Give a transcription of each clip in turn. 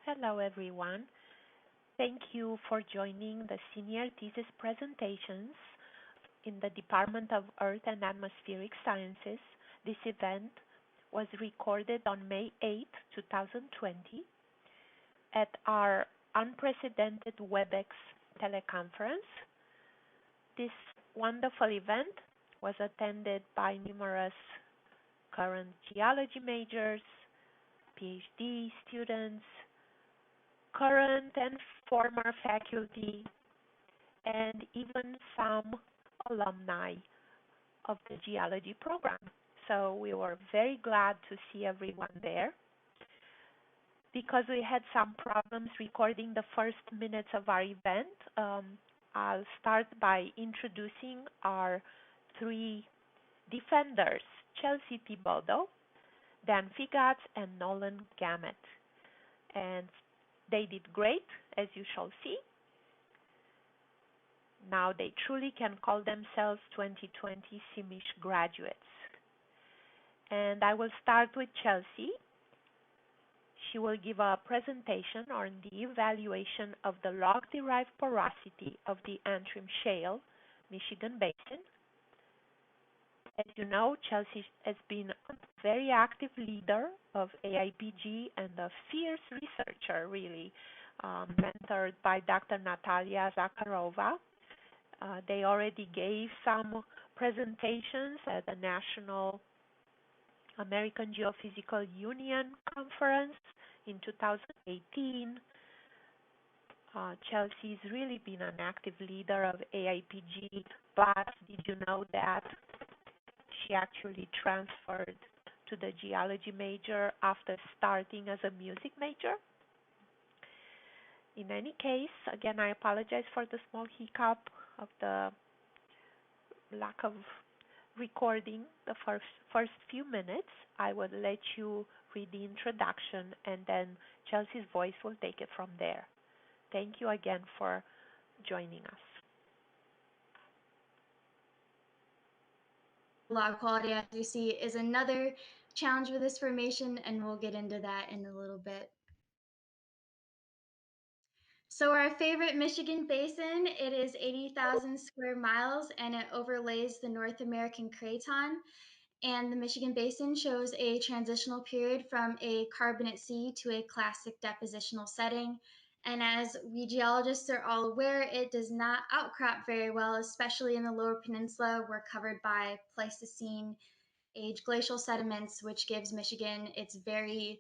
Hello, everyone. Thank you for joining the senior thesis presentations in the Department of Earth and Atmospheric Sciences. This event was recorded on May 8, 2020 at our unprecedented WebEx teleconference. This wonderful event was attended by numerous current geology majors, PhD students, current and former faculty, and even some alumni of the geology program. So we were very glad to see everyone there. Because we had some problems recording the first minutes of our event, I'll start by introducing our three defenders, Chelsea Thibodeau, Dan Figac, and Nolan Gamet. And they did great, as you shall see. Now they truly can call themselves 2020 CMISH graduates. And I will start with Chelsea. She will give a presentation on the evaluation of the log-derived porosity of the Antrim Shale, Michigan Basin. As you know, Chelsea has been a very active leader of AIPG and a fierce researcher, really, mentored by Dr. Natalia Zakharova. They already gave some presentations at the National American Geophysical Union conference in 2018. Chelsea's really been an active leader of AIPG, but did you know that she actually transferred to the geology major after starting as a music major? In any case, again, I apologize for the small hiccup of the lack of recording the first few minutes. I will let you read the introduction, and then Chelsea's voice will take it from there. Thank you again for joining us. Log quality, as you see, is another challenge with this formation, and we'll get into that in a little bit. So our favorite Michigan Basin, it is 80,000 square miles, and it overlays the North American Craton. And the Michigan Basin shows a transitional period from a carbonate sea to a classic depositional setting. And as we geologists are all aware, it does not outcrop very well, especially in the lower peninsula. We're covered by Pleistocene age glacial sediments, which gives Michigan its very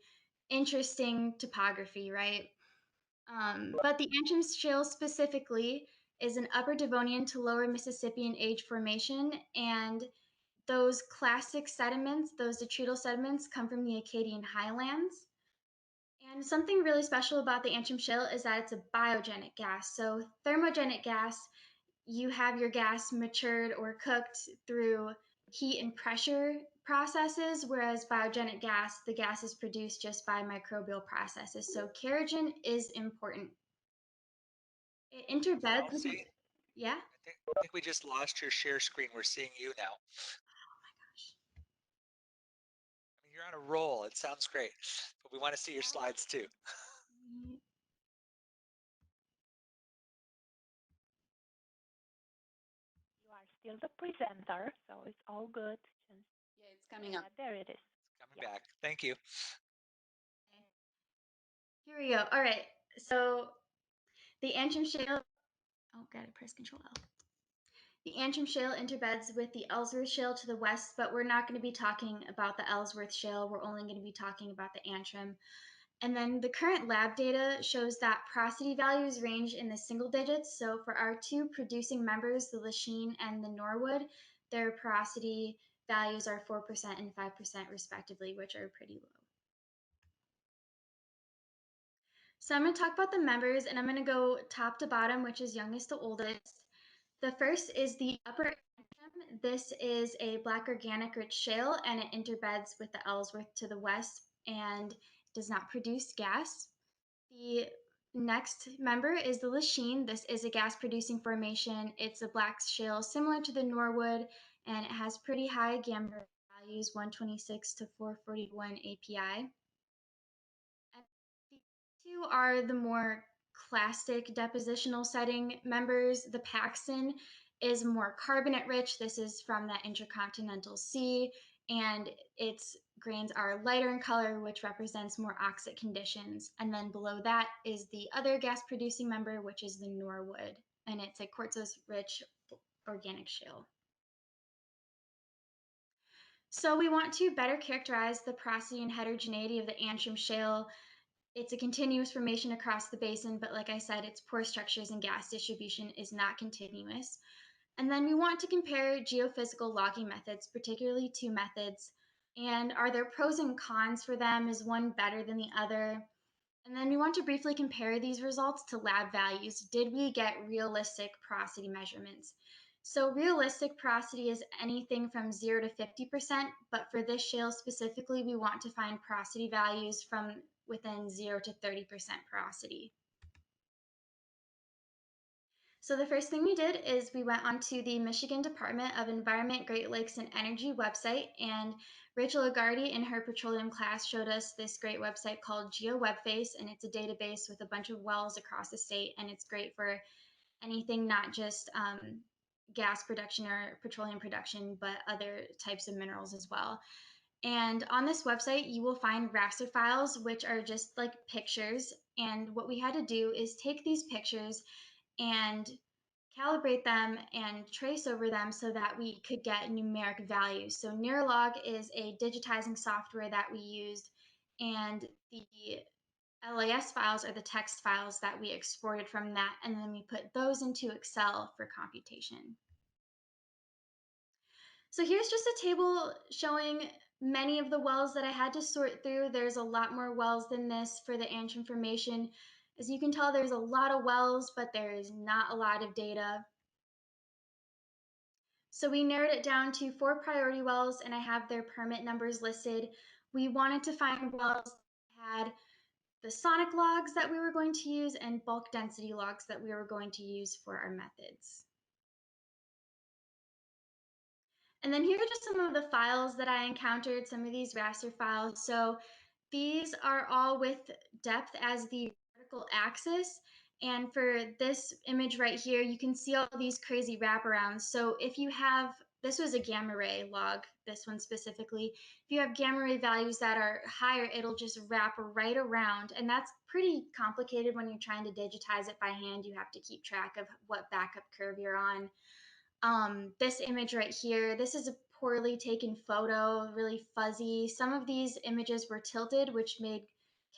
interesting topography, right? But the Antrim Shale specifically is an upper Devonian to lower Mississippian age formation, and those classic sediments, those detrital sediments, come from the Acadian highlands. And something really special about the Antrim Shale is that it's a biogenic gas. So, thermogenic gas, you have your gas matured or cooked through heat and pressure processes, whereas biogenic gas, the gas is produced just by microbial processes. So, kerogen is important. It interbeds with, Chelsea, yeah. I think we just lost your share screen. We're seeing you now. I mean, you're on a roll. It sounds great, but we want to see your slides too. You are still the presenter, so it's all good. Yeah, it's coming up. There it is. It's coming back. Thank you. Here we go. All right. So the Antrim Shale. Oh, gotta press Control L. The Antrim Shale interbeds with the Ellsworth Shale to the west, but we're not going to be talking about the Ellsworth Shale. We're only going to be talking about the Antrim. And then the current lab data shows that porosity values range in the single digits. So for our two producing members, the Lachine and the Norwood, their porosity values are 4% and 5% respectively, which are pretty low. So I'm going to talk about the members, and I'm going to go top to bottom, which is youngest to oldest. The first is the Upper Antrim. This is a black organic rich shale, and it interbeds with the Ellsworth to the west and does not produce gas. The next member is the Lachine. This is a gas-producing formation. It's a black shale similar to the Norwood, and it has pretty high gamma values, 126 to 441 API. Two are the more clastic depositional setting members. The Paxton is more carbonate rich. This is from that intercontinental sea, and its grains are lighter in color, which represents more oxide conditions. And then below that is the other gas producing member, which is the Norwood, and it's a quartzose rich organic shale. So we want to better characterize the porosity and heterogeneity of the Antrim Shale. It's a continuous formation across the basin, but like I said, its pore structures and gas distribution is not continuous. And then we want to compare geophysical logging methods, particularly two methods, and are there pros and cons for them? Is one better than the other? And then we want to briefly compare these results to lab values. Did we get realistic porosity measurements? So realistic porosity is anything from 0 to 50%, but for this shale specifically, we want to find porosity values from within 0 to 30% porosity. So the first thing we did is we went onto the Michigan Department of Environment, Great Lakes, and Energy website, and Rachel Agarty in her petroleum class showed us this great website called GeoWebFace, and it's a database with a bunch of wells across the state, and it's great for anything, not just gas production or petroleum production, but other types of minerals as well. And on this website, you will find raster files, which are just like pictures. And what we had to do is take these pictures and calibrate them and trace over them so that we could get numeric values. So Neuralog is a digitizing software that we used, and the LAS files are the text files that we exported from that, and then we put those into Excel for computation. So here's just a table showing many of the wells that I had to sort through. There's a lot more wells than this for the Antrim Formation. As you can tell, there's a lot of wells, but there is not a lot of data. So we narrowed it down to 4 priority wells, and I have their permit numbers listed. We wanted to find wells that had the sonic logs that we were going to use and bulk density logs that we were going to use for our methods. And then here are just some of the files that I encountered, some of these raster files. So these are all with depth as the vertical axis. And for this image right here, you can see all these crazy wraparounds. So if you have, this was a gamma ray log, this one specifically. If you have gamma ray values that are higher, it'll just wrap right around. And that's pretty complicated when you're trying to digitize it by hand. You have to keep track of what backup curve you're on. This image right here, this is a poorly taken photo, really fuzzy. Some of these images were tilted, which made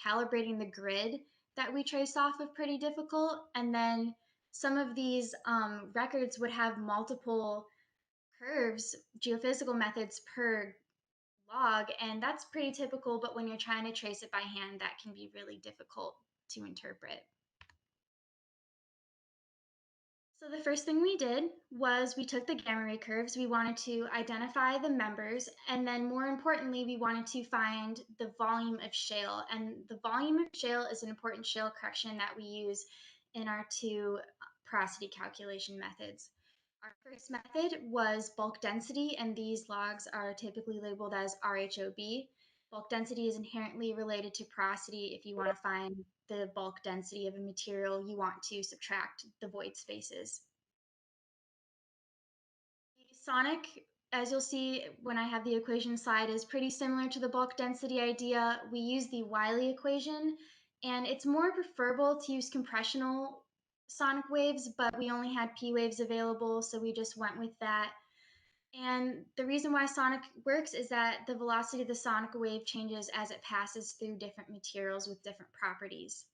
calibrating the grid that we trace off of pretty difficult. And then some of these records would have multiple curves, geophysical methods per log, and that's pretty typical, but when you're trying to trace it by hand, that can be really difficult to interpret. So the first thing we did was we took the gamma ray curves. We wanted to identify the members, and then more importantly, we wanted to find the volume of shale. And the volume of shale is an important shale correction that we use in our 2 porosity calculation methods. Our first method was bulk density, and these logs are typically labeled as RHOB. Bulk density is inherently related to porosity. If you want to find the bulk density of a material, you want to subtract the void spaces. The sonic, as you'll see when I have the equation slide, is pretty similar to the bulk density idea. We use the Wiley equation, and it's more preferable to use compressional sonic waves, but we only had P waves available, so we just went with that. And the reason why sonic works is that the velocity of the sonic wave changes as it passes through different materials with different properties.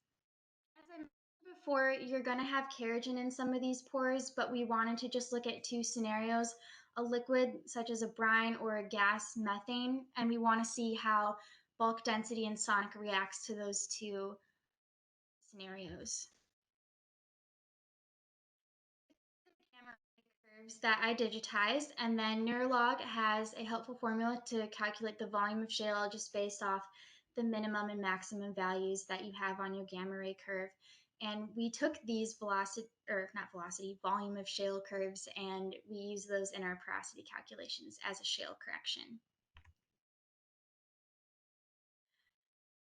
As I mentioned before, you're going to have kerogen in some of these pores, but we wanted to just look at 2 scenarios, a liquid such as a brine or a gas methane, and we want to see how bulk density and sonic reacts to those 2 scenarios. Curves that I digitized, and then Neuralog has a helpful formula to calculate the volume of shale just based off the minimum and maximum values that you have on your gamma ray curve. And we took these volume of shale curves, and we use those in our porosity calculations as a shale correction.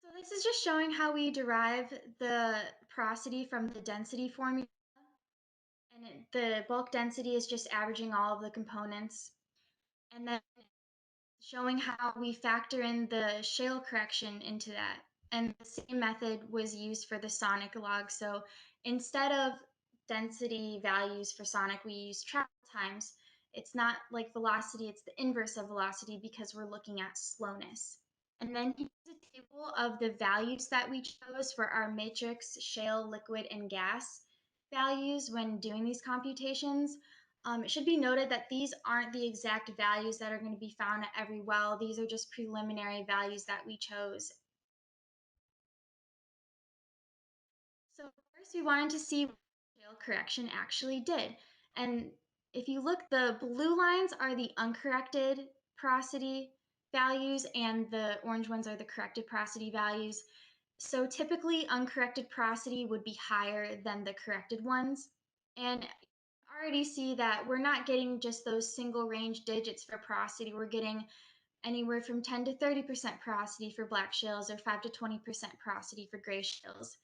So So this is just showing how we derive the porosity from the density formula. And the bulk density is just averaging all of the components. And then showing how we factor in the shale correction into that. And the same method was used for the sonic log. So instead of density values for sonic, we use travel times. It's not like velocity, it's the inverse of velocity because we're looking at slowness. And then here's a table of the values that we chose for our matrix, shale, liquid, and gas values when doing these computations. It should be noted that these aren't the exact values that are going to be found at every well. These are just preliminary values that we chose. So first we wanted to see what shale correction actually did. And if you look, the blue lines are the uncorrected porosity values and the orange ones are the corrected porosity values. So typically uncorrected porosity would be higher than the corrected ones. And already see that we're not getting just those single range digits for porosity. We're getting anywhere from 10 to 30% porosity for black shales or 5 to 20% porosity for gray shales.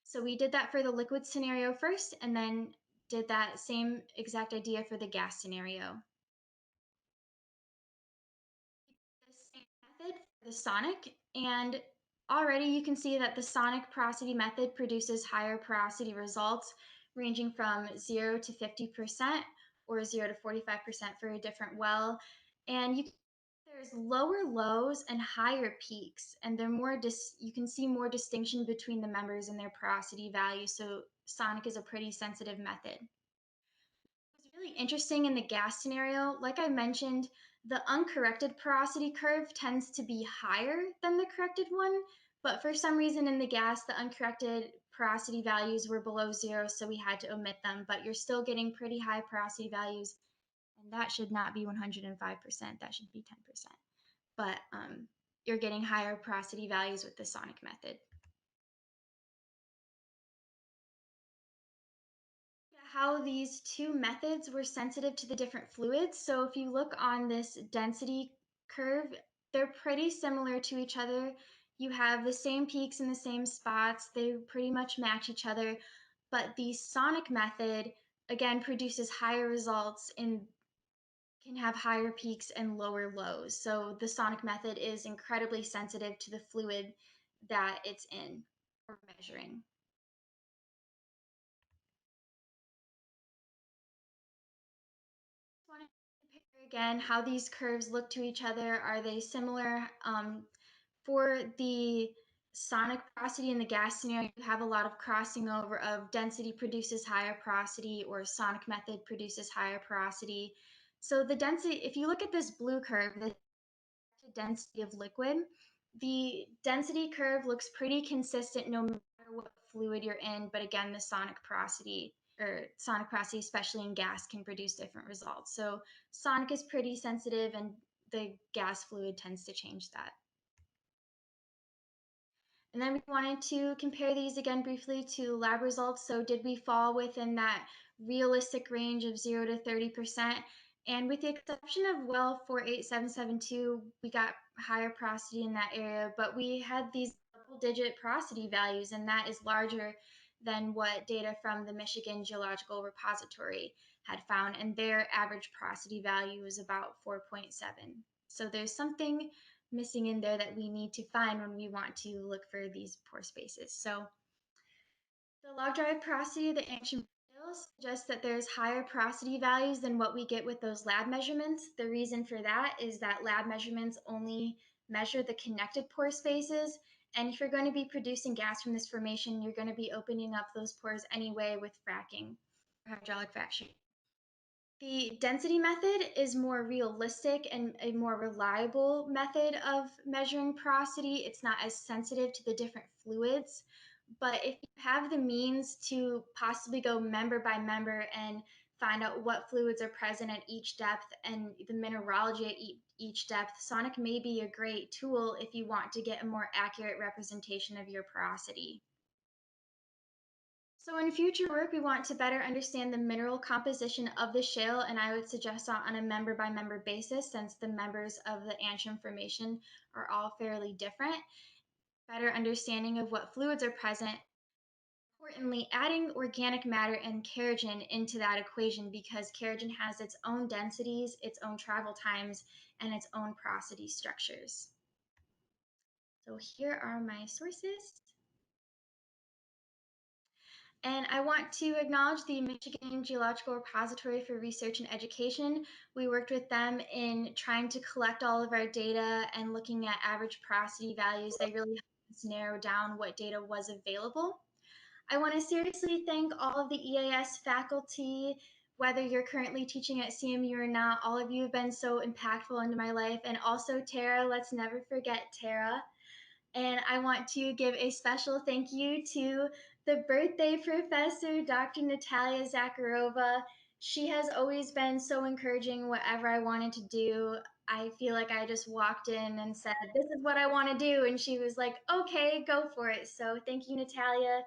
So we did that for the liquid scenario first and then did that same exact idea for the gas scenario. The same method for the sonic, and already you can see that the sonic porosity method produces higher porosity results ranging from 0 to 50% or 0 to 45% for a different well. And there's lower lows and higher peaks, and they're more you can see more distinction between the members and their porosity values. So sonic is a pretty sensitive method. What's really interesting in the gas scenario, like I mentioned, the uncorrected porosity curve tends to be higher than the corrected one, but for some reason in the gas, the uncorrected porosity values were below 0, so we had to omit them, but you're still getting pretty high porosity values, and that should not be 105%, that should be 10%. But you're getting higher porosity values with the sonic method. How these two methods were sensitive to the different fluids. So if you look on this density curve, they're pretty similar to each other. You have the same peaks in the same spots. They pretty much match each other. But the sonic method, again, produces higher results and can have higher peaks and lower lows. So the sonic method is incredibly sensitive to the fluid that it's in or measuring. Want to compare again how these curves look to each other. Are they similar? For the sonic porosity in the gas scenario, you have a lot of crossing over of density produces higher porosity or sonic method produces higher porosity. So the density, if you look at this blue curve, the density of liquid, the density curve looks pretty consistent no matter what fluid you're in, but again, the sonic porosity, especially in gas, can produce different results. So sonic is pretty sensitive and the gas fluid tends to change that. And then we wanted to compare these again briefly to lab results. So did we fall within that realistic range of 0 to 30%? And with the exception of well 48772, we got higher porosity in that area, but we had these double-digit porosity values, and that is larger than what data from the Michigan Geological Repository had found, and their average porosity value is about 4.7. So there's something missing in there that we need to find when we want to look for these pore spaces. So the log-derived porosity of the Antrim Shale suggests that there's higher porosity values than what we get with those lab measurements. The reason for that is that lab measurements only measure the connected pore spaces. And if you're going to be producing gas from this formation, you're going to be opening up those pores anyway with fracking, hydraulic fracturing. The density method is more realistic and a more reliable method of measuring porosity. It's not as sensitive to the different fluids. But if you have the means to possibly go member by member and find out what fluids are present at each depth and the mineralogy at each depth, sonic may be a great tool if you want to get a more accurate representation of your porosity. So in future work, we want to better understand the mineral composition of the shale, and I would suggest on a member by member basis, since the members of the Antrim Formation are all fairly different. better understanding of what fluids are present. Importantly, adding organic matter and kerogen into that equation because kerogen has its own densities, its own travel times, and its own porosity structures. So here are my sources. And I want to acknowledge the Michigan Geological Repository for Research and Education. We worked with them in trying to collect all of our data and looking at average porosity values. They really helped us narrow down what data was available. I want to seriously thank all of the EAS faculty, whether you're currently teaching at CMU or not. All of you have been so impactful into my life. And also Tara, let's never forget Tara. And I want to give a special thank you to the birthday professor, Dr. Natalia Zakharova. She has always been so encouraging whatever I wanted to do. I feel like I just walked in and said, "This is what I want to do." And she was like, "Okay, go for it." So thank you, Natalia,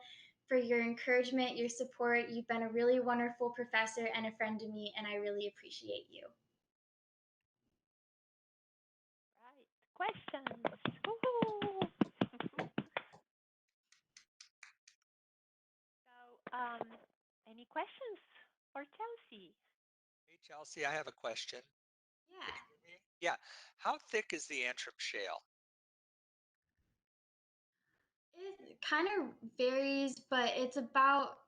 for your encouragement, your support. You've been a really wonderful professor and a friend to me, and I really appreciate you. Right. Questions. Woohoo! So, any questions for Chelsea? Hey, Chelsea, I have a question. Can Yeah, you hear me? Yeah. How thick is the Antrim Shale? it kind of varies, but it's about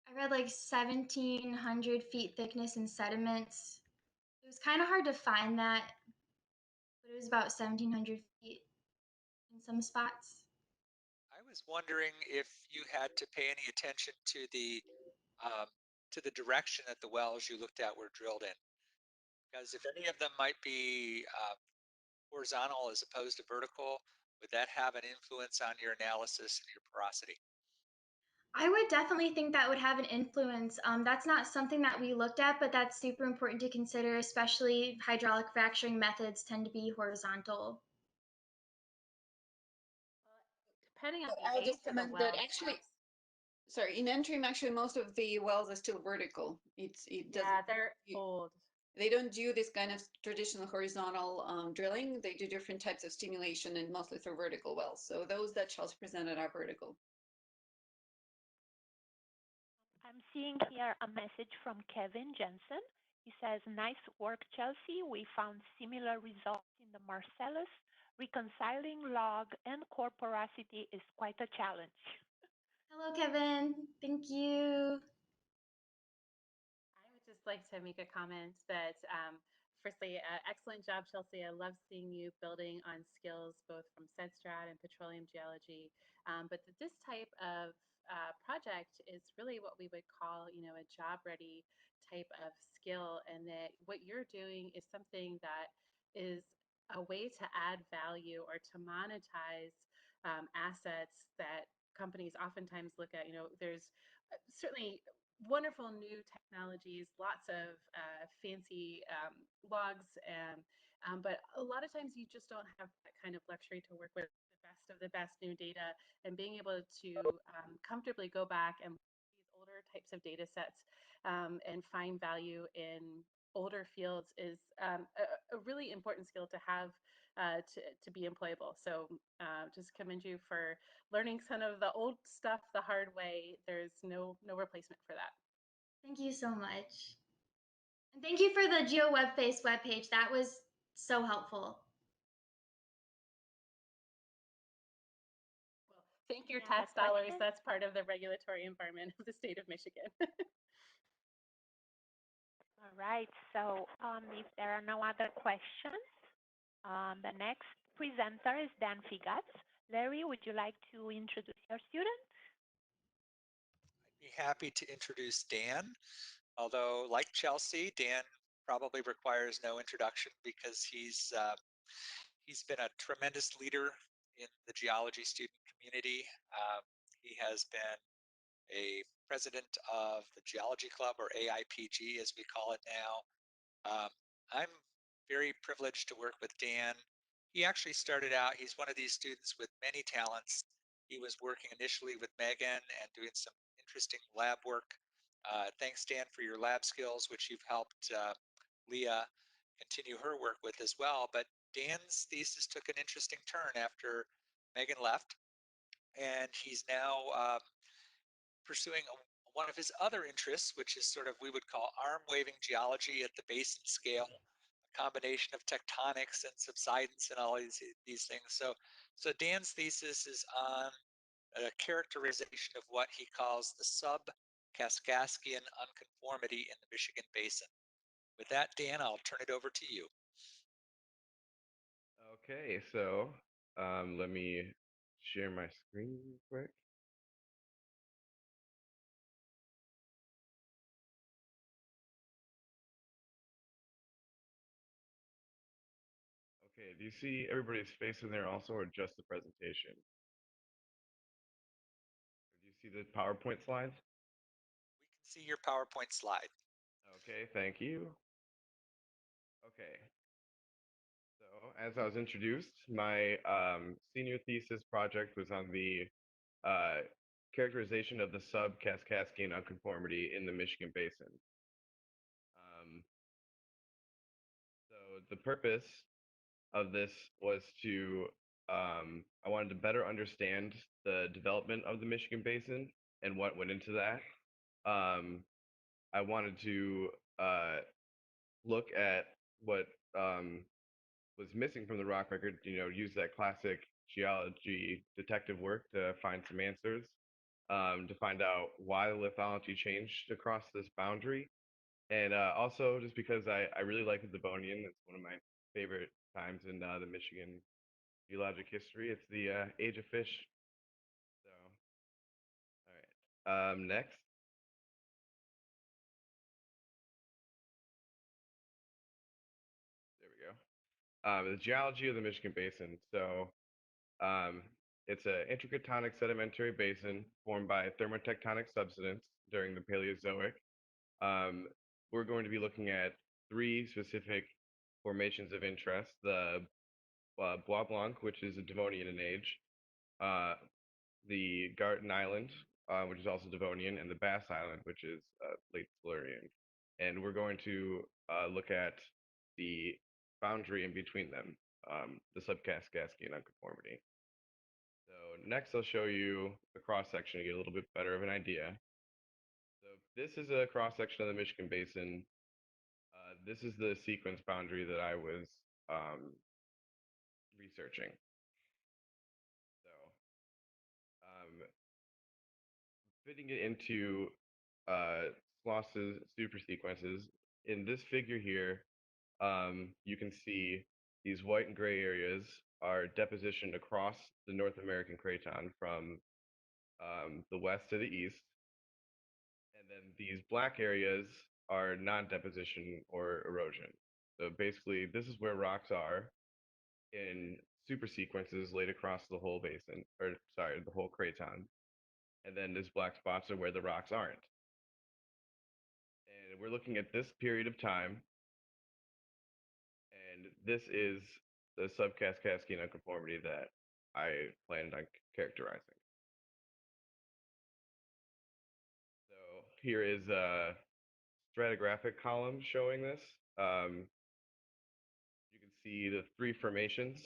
I read like 1,700 feet thickness in sediments. It was kind of hard to find that, but it was about 1,700 feet in some spots. I was wondering if you had to pay any attention um, to the direction that the wells you looked at were drilled in, because if any of them might be horizontal as opposed to vertical, would that have an influence on your analysis and your porosity? I would definitely think that would have an influence. That's not something that we looked at, but that's super important to consider, especially hydraulic fracturing methods tend to be horizontal. Depending on I'll the age just of the comment that well. actually, sorry, in Antrim, actually, most of the wells are still vertical. It doesn't. Yeah, they're you- old. They don't do this kind of traditional horizontal drilling. They do different types of stimulation and mostly through vertical wells. So those that Charles presented are vertical. I'm seeing here a message from Kevin Jensen. He says, "Nice work, Chelsea. We found similar results in the Marcellus. Reconciling log and core porosity is quite a challenge." Hello, Kevin. Thank you. I would just like to make a comment that, firstly, excellent job, Chelsea. I love seeing you building on skills both from SEDSTRAT and petroleum geology. But this type of project is really what we would call, a job-ready type of skill, and that what you're doing is something that is a way to add value or to monetize assets that companies oftentimes look at. There's certainly wonderful new technologies, lots of fancy logs, and but a lot of times you just don't have that kind of luxury to work with the best of the best new data, and being able to comfortably go back and these older types of data sets and find value in older fields is a really important skill to have to be employable. So just commend you for learning some of the old stuff the hard way. There's no replacement for that. Thank you so much. And thank you for the GeoWebFace webpage. That was so helpful. Well, thank your Any other tax dollars. questions? That's part of the regulatory environment of the state of Michigan. All right. So if there are no other questions, the next presenter is Dan Figac. Larry, would you like to introduce your student? I'd be happy to introduce Dan, although like Chelsea, Dan probably requires no introduction because he's been a tremendous leader in the geology student community. He has been a president of the Geology Club, or AIPG as we call it now. I'm very privileged to work with Dan. He actually started out, he's one of these students with many talents. He was working initially with Megan and doing some interesting lab work. Thanks, Dan, for your lab skills, which you've helped Leah continue her work with as well. But Dan's thesis took an interesting turn after Megan left, and he's now pursuing one of his other interests, which is sort of we would call arm-waving geology at the basin scale, a combination of tectonics and subsidence and all these things. So Dan's thesis is on a characterization of what he calls the Sub-Kaskaskian unconformity in the Michigan Basin. With that, Dan, I'll turn it over to you. Okay, so let me share my screen real quick. Okay, do you see everybody's face in there also, or just the presentation? Or do you see the PowerPoint slides? We can see your PowerPoint slide. Okay, thank you. Okay, so as I was introduced, my senior thesis project was on the characterization of the Sub-Kaskaskian unconformity in the Michigan Basin. So the purpose of this was to, I wanted to better understand the development of the Michigan Basin and what went into that. I wanted to look at what was missing from the rock record, use that classic geology detective work to find some answers, to find out why the lithology changed across this boundary. And also just because I really like the Devonian. It's one of my favorite times in the Michigan geologic history. It's the age of fish. So, all right. Next. There we go. The geology of the Michigan Basin. So, um, it's an intracratonic sedimentary basin formed by thermotectonic subsidence during the Paleozoic. Um, we're going to be looking at three specific formations of interest: the Bois Blanc, which is a Devonian in age, uh, the Garten Island, which is also Devonian, and the Bass Island, which is late Silurian. And we're going to look at the boundary in between them, the Sub-Kaskaskian unconformity. So next I'll show you a cross-section to get a little bit better of an idea. So this is a cross-section of the Michigan Basin. This is the sequence boundary that I was researching. So fitting it into Sloss's supersequences. In this figure here, you can see these white and gray areas are depositioned across the North American craton from the west to the east. And then these black areas are non-deposition or erosion. So basically, this is where rocks are in supersequences laid across the whole basin, or sorry, the whole craton. And then these black spots are where the rocks aren't. And we're looking at this period of time, and this is the Sub-Kaskaskian unconformity that I planned on characterizing. So here is a stratigraphic column showing this. You can see the three formations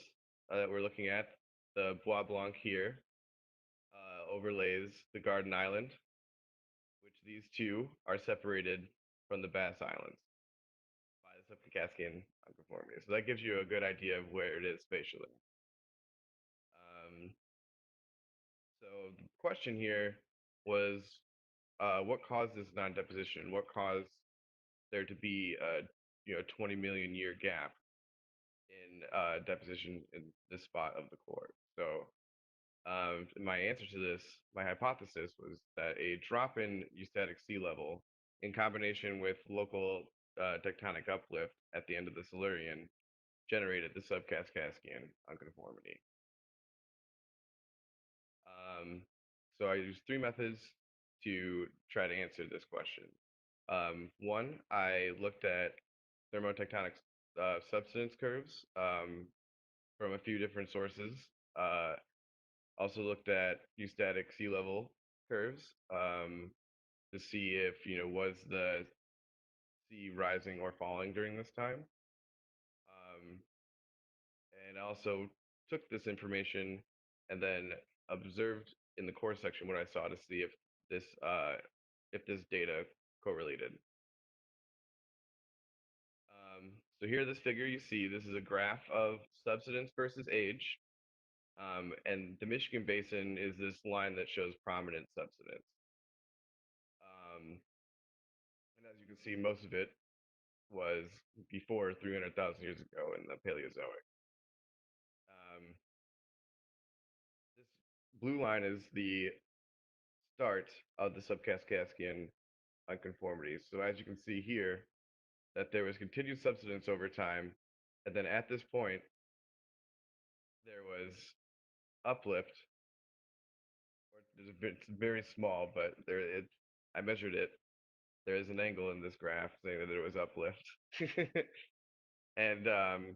that we're looking at. The Bois Blanc here overlays the Garden Island, which these two are separated from the Bass Islands by the Sub-Kaskaskian unconformity. So that gives you a good idea of where it is spatially. So the question here was, what caused this non-deposition? What caused there to be a 20 million year gap in deposition in this spot of the core? So my answer to this, my hypothesis was that a drop in eustatic sea level in combination with local tectonic uplift at the end of the Silurian generated the Sub-Kaskaskian unconformity. So I used three methods to try to answer this question. One, I looked at thermotectonic subsidence curves from a few different sources. Also looked at eustatic sea level curves to see if, was the sea rising or falling during this time. And I also took this information and then observed in the core section what I saw to see this this data correlated. So here, this figure you see, this is a graph of subsidence versus age. And the Michigan Basin is this line that shows prominent subsidence. And as you can see, most of it was before 300,000 years ago in the Paleozoic. This blue line is the start of the Sub-Kaskaskian unconformity. So as you can see here, that there was continued subsidence over time, and then at this point, there was uplift. It's very small, but I measured it. There is an angle in this graph saying that there was uplift. And so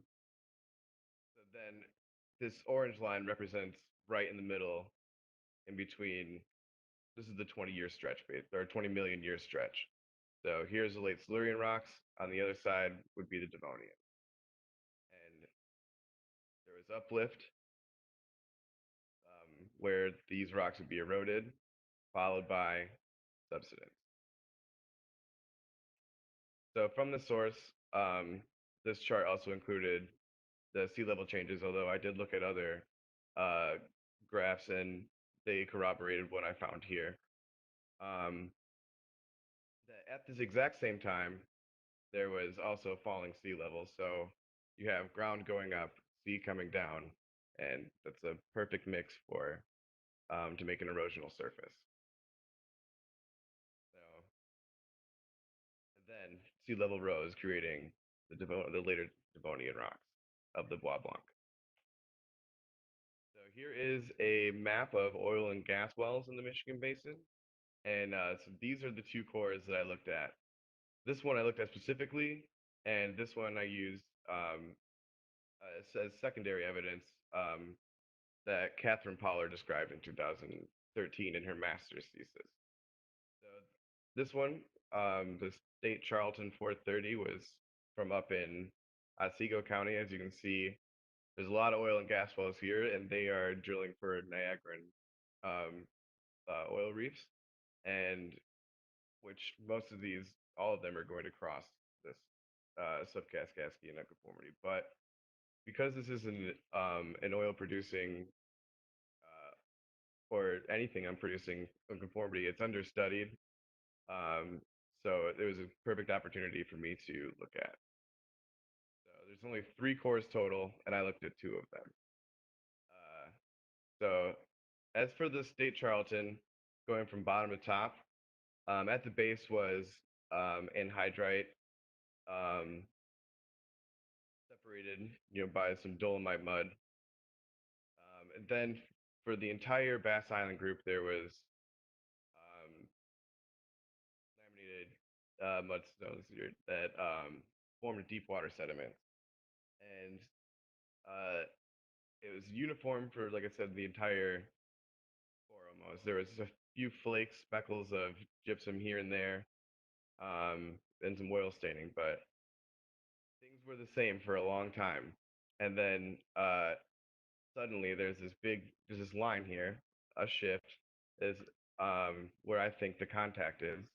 then this orange line represents right in the middle, in between. This is the 20-year stretch, or 20 million year stretch. So here's the late Silurian rocks. On the other side would be the Devonian. And there was uplift, where these rocks would be eroded, followed by subsidence. So from the source, this chart also included the sea level changes, although I did look at other graphs and they corroborated what I found here. That at this exact same time, there was also falling sea level. So you have ground going up, sea coming down, and that's a perfect mix for to make an erosional surface. So then sea level rose, creating the later Devonian rocks of the Bois Blanc. So here is a map of oil and gas wells in the Michigan Basin. And so these are the two cores that I looked at. This one I looked at specifically, and this one I used as secondary evidence that Catherine Pollard described in 2013 in her master's thesis. So this one, the State Charlton 430, was from up in Otsego County. As you can see, there's a lot of oil and gas wells here, and they are drilling for Niagaran oil reefs, and which most of these, all of them are going to cross this Sub-Kaskaskian unconformity. But because this is an oil producing or anything I'm producing unconformity, it's understudied. So it was a perfect opportunity for me to look at. So there's only 3 cores total, and I looked at 2 of them. So as for the State Charlton, going from bottom to top, at the base was anhydrite, separated, by some dolomite mud. And then for the entire Bass Island group, there was laminated mudstones here that formed deep water sediment, and it was uniform for, like I said, the entire core almost. There was a few flakes, speckles of gypsum here and there, and some oil staining, but things were the same for a long time. And then suddenly there's this line here, a shift is where I think the contact is,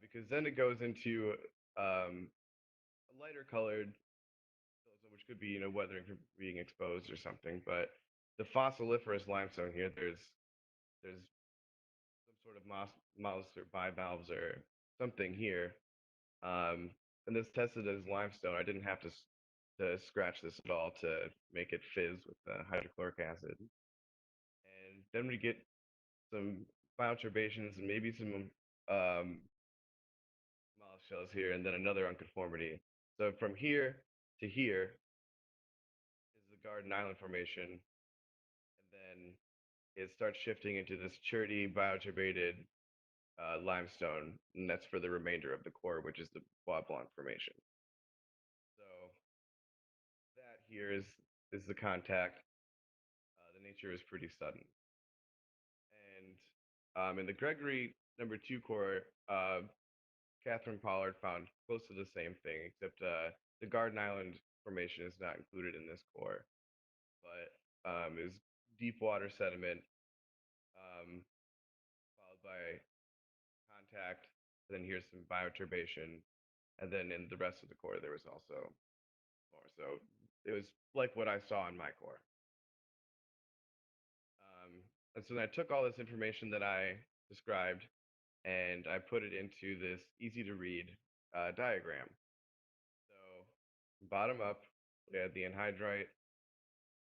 because then it goes into a lighter colored, which could be weathering from being exposed or something. But the fossiliferous limestone here, there's some sort of moss or bivalves or something here, and this tested as limestone. I didn't have to scratch this at all to make it fizz with the hydrochloric acid. And then we get some bioturbations and maybe some mollusk shells here, and then another unconformity. So from here to here is the Garden Island Formation, and then it starts shifting into this cherty bioturbated limestone, and that's for the remainder of the core, which is the Bois Blanc Formation. So that here is the contact. The nature is pretty sudden. And in the Gregory #2 core, Catherine Pollard found close to the same thing, except the Garden Island Formation is not included in this core, but is deep water sediment, um, followed by contact. Then here's some bioturbation, and then in the rest of the core there was also more. So it was like what I saw in my core. And so then I took all this information that I described and I put it into this easy to read diagram. So bottom up, we had the anhydrite,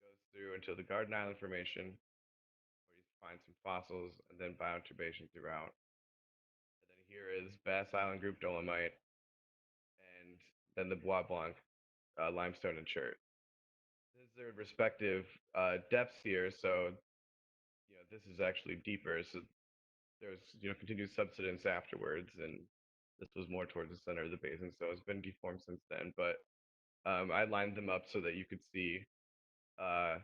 goes through until the Garden Island Formation, where you find some fossils, and then bioturbation throughout. And then here is Bass Island Group dolomite, and then the Bois Blanc limestone and chert. This is their respective depths here, so this is actually deeper. So there's continued subsidence afterwards, and this was more towards the center of the basin, so it's been deformed since then. But I lined them up so that you could see uh,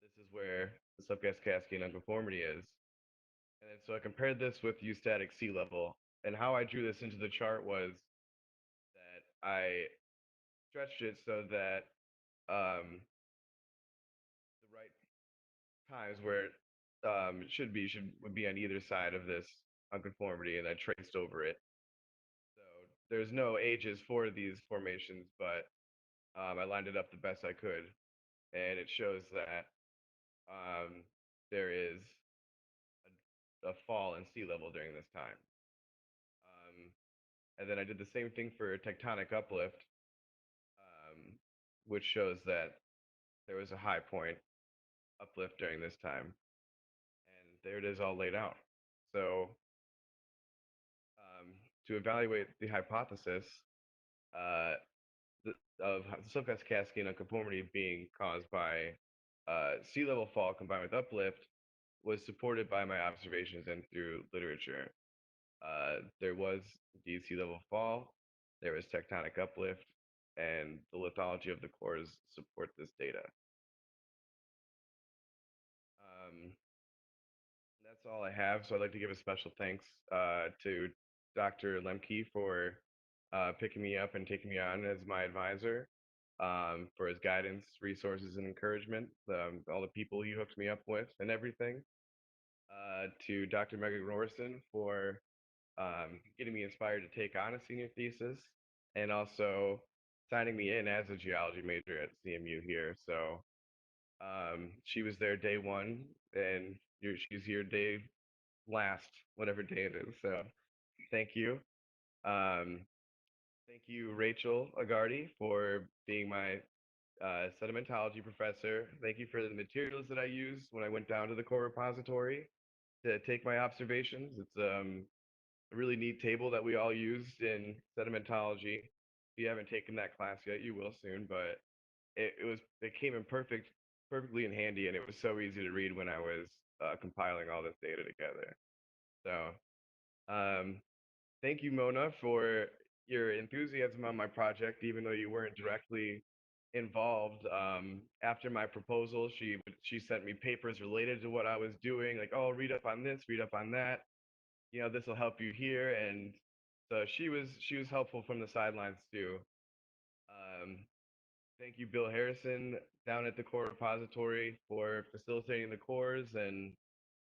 this is where the Sub-Kaskaskian Unconformity is. And then so I compared this with eustatic sea level, and how I drew this into the chart was that I stretched it so that the right times where it would be on either side of this unconformity, and I traced over it. So there's no ages for these formations, but I lined it up the best I could, and it shows that there is a fall in sea level during this time. And then I did the same thing for tectonic uplift, which shows that there was a high point uplift during this time. And there it is all laid out. So to evaluate the hypothesis uh, of the Sub-Kaskaskian unconformity being caused by sea level fall combined with uplift was supported by my observations and through literature. There was indeed sea level fall, there was tectonic uplift, and the lithology of the cores support this data. That's all I have. So I'd like to give a special thanks to Dr. Lemke for picking me up and taking me on as my advisor, for his guidance, resources, and encouragement, all the people he hooked me up with and everything. To Dr. Megan Roberson for getting me inspired to take on a senior thesis, and also signing me in as a geology major at CMU here. So she was there day one, and she's here day last, whatever day it is. So thank you. Um, Thank you, Rachel Agardi, for being my sedimentology professor. Thank you for the materials that I used when I went down to the core repository to take my observations. It's a really neat table that we all used in sedimentology. If you haven't taken that class yet, you will soon, but it came in perfectly in handy, and it was so easy to read when I was compiling all this data together. So thank you, Mona, for your enthusiasm on my project, even though you weren't directly involved. After my proposal, she sent me papers related to what I was doing, like, oh, read up on this, read up on that. This will help you here, and so she was helpful from the sidelines too. Um, Thank you, Bill Harrison, down at the core repository for facilitating the cores and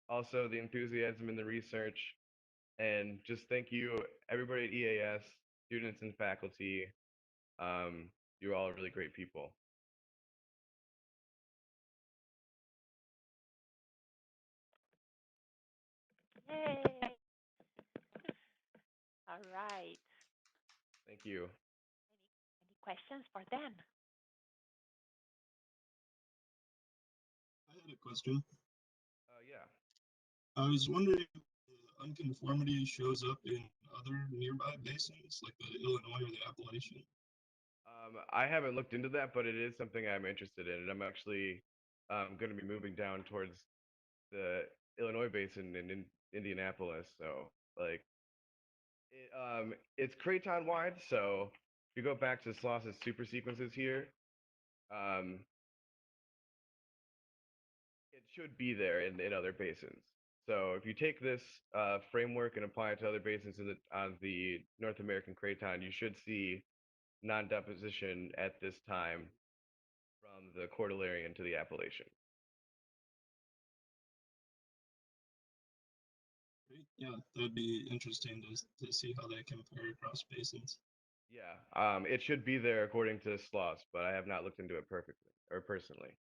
also the enthusiasm in the research. And just thank you, everybody at EAS, students and faculty. You're all really great people. Yay! All right. Thank you. Any questions for Dan? I had a question. Yeah. I was wondering if the unconformity shows up in other nearby basins like the Illinois or the Appalachian. I haven't looked into that, but it is something I'm interested in, and I'm actually going to be moving down towards the Illinois basin in Indianapolis. So, like, it's craton wide. So, if you go back to Sloss's super sequences here, um, it should be there in other basins. So, if you take this framework and apply it to other basins on the North American craton, you should see non-deposition at this time from the Cordilleran to the Appalachian. Yeah, that'd be interesting to see how they compare across basins. Yeah, it should be there according to SLOS, but I have not looked into it perfectly or personally.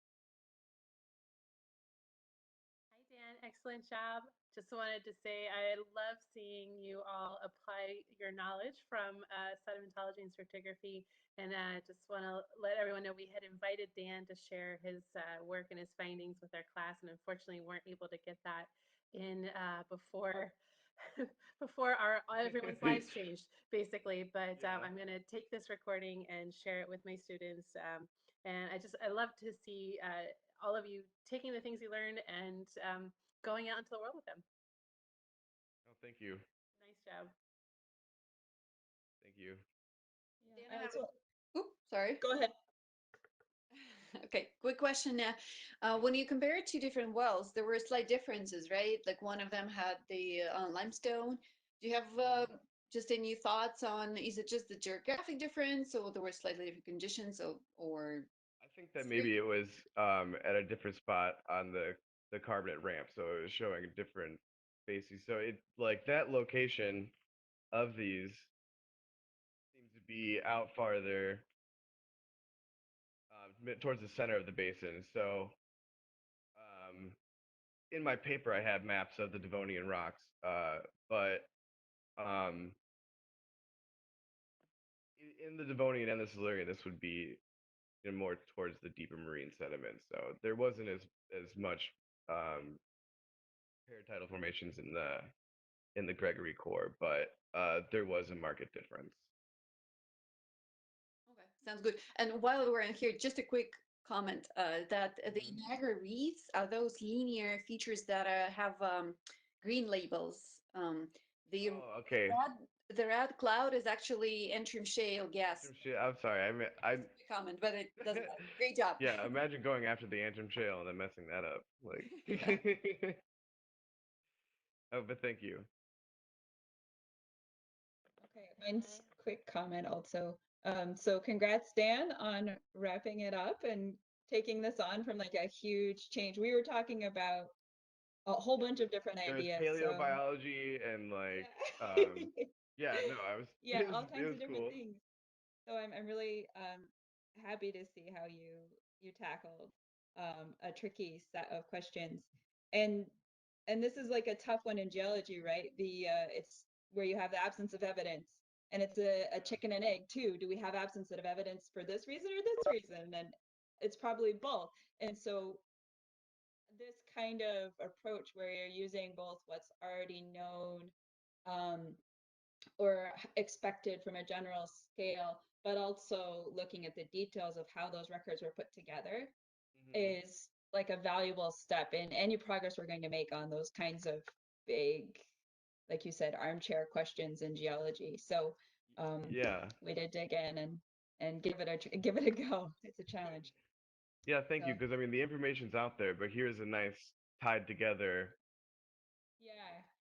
Hi, Dan. Excellent job. Just wanted to say I love seeing you all apply your knowledge from sedimentology and stratigraphy. And just want to let everyone know we had invited Dan to share his work and his findings with our class, and unfortunately weren't able to get that in before before everyone's lives changed, basically. But Yeah. I'm going to take this recording and share it with my students. And I love to see all of you taking the things you learned and going out into the world with them. Oh, thank you. Nice job. Thank you. Dan, sorry. Go ahead. Okay, quick question. When you compare two different wells, there were slight differences, right? Like one of them had the limestone. Do you have just any thoughts on, is it just the geographic difference, or there were slightly different conditions, or I think that maybe it was at a different spot on the carbonate ramp, so it was showing different bases. So it like that location of these seems to be out farther towards the center of the basin. So in my paper, I have maps of the Devonian rocks, but um, in the Devonian and the Silurian, this would be more towards the deeper marine sediments. So there wasn't as much paratidal formations in the Gregory core, but there was a market difference. okay, sounds good. And while we're in here, just a quick comment that the Niagara reefs are those linear features that have green labels. The Oh, okay. the red cloud is actually Antrim Shale gas. I'm sorry. I Comment, but it doesn't matter. Great job. Yeah, imagine going after the Antrim Shale and then messing that up. Like, Yeah. oh, but thank you. Okay, mine's quick comment also. So congrats, Dan, on wrapping it up and taking this on from like a huge change. We were talking about a whole bunch of different There was ideas. paleobiology and like, Yeah. yeah, no, I was, Yeah, all it kinds was of different cool. things. So I'm really happy to see how you tackled a tricky set of questions. And this is like a tough one in geology, right? It's where you have the absence of evidence. And it's a chicken and egg too. Do we have absence of evidence for this reason or this reason? And it's probably both. And so this kind of approach where you're using both what's already known um, or expected from a general scale, but also looking at the details of how those records were put together is like a valuable step in any progress we're going to make on those kinds of big, like you said, armchair questions in geology. So Yeah. way to dig in and give it a go. It's a challenge. Yeah, thank you. So Because I mean, the information's out there, but here's a nice tied together,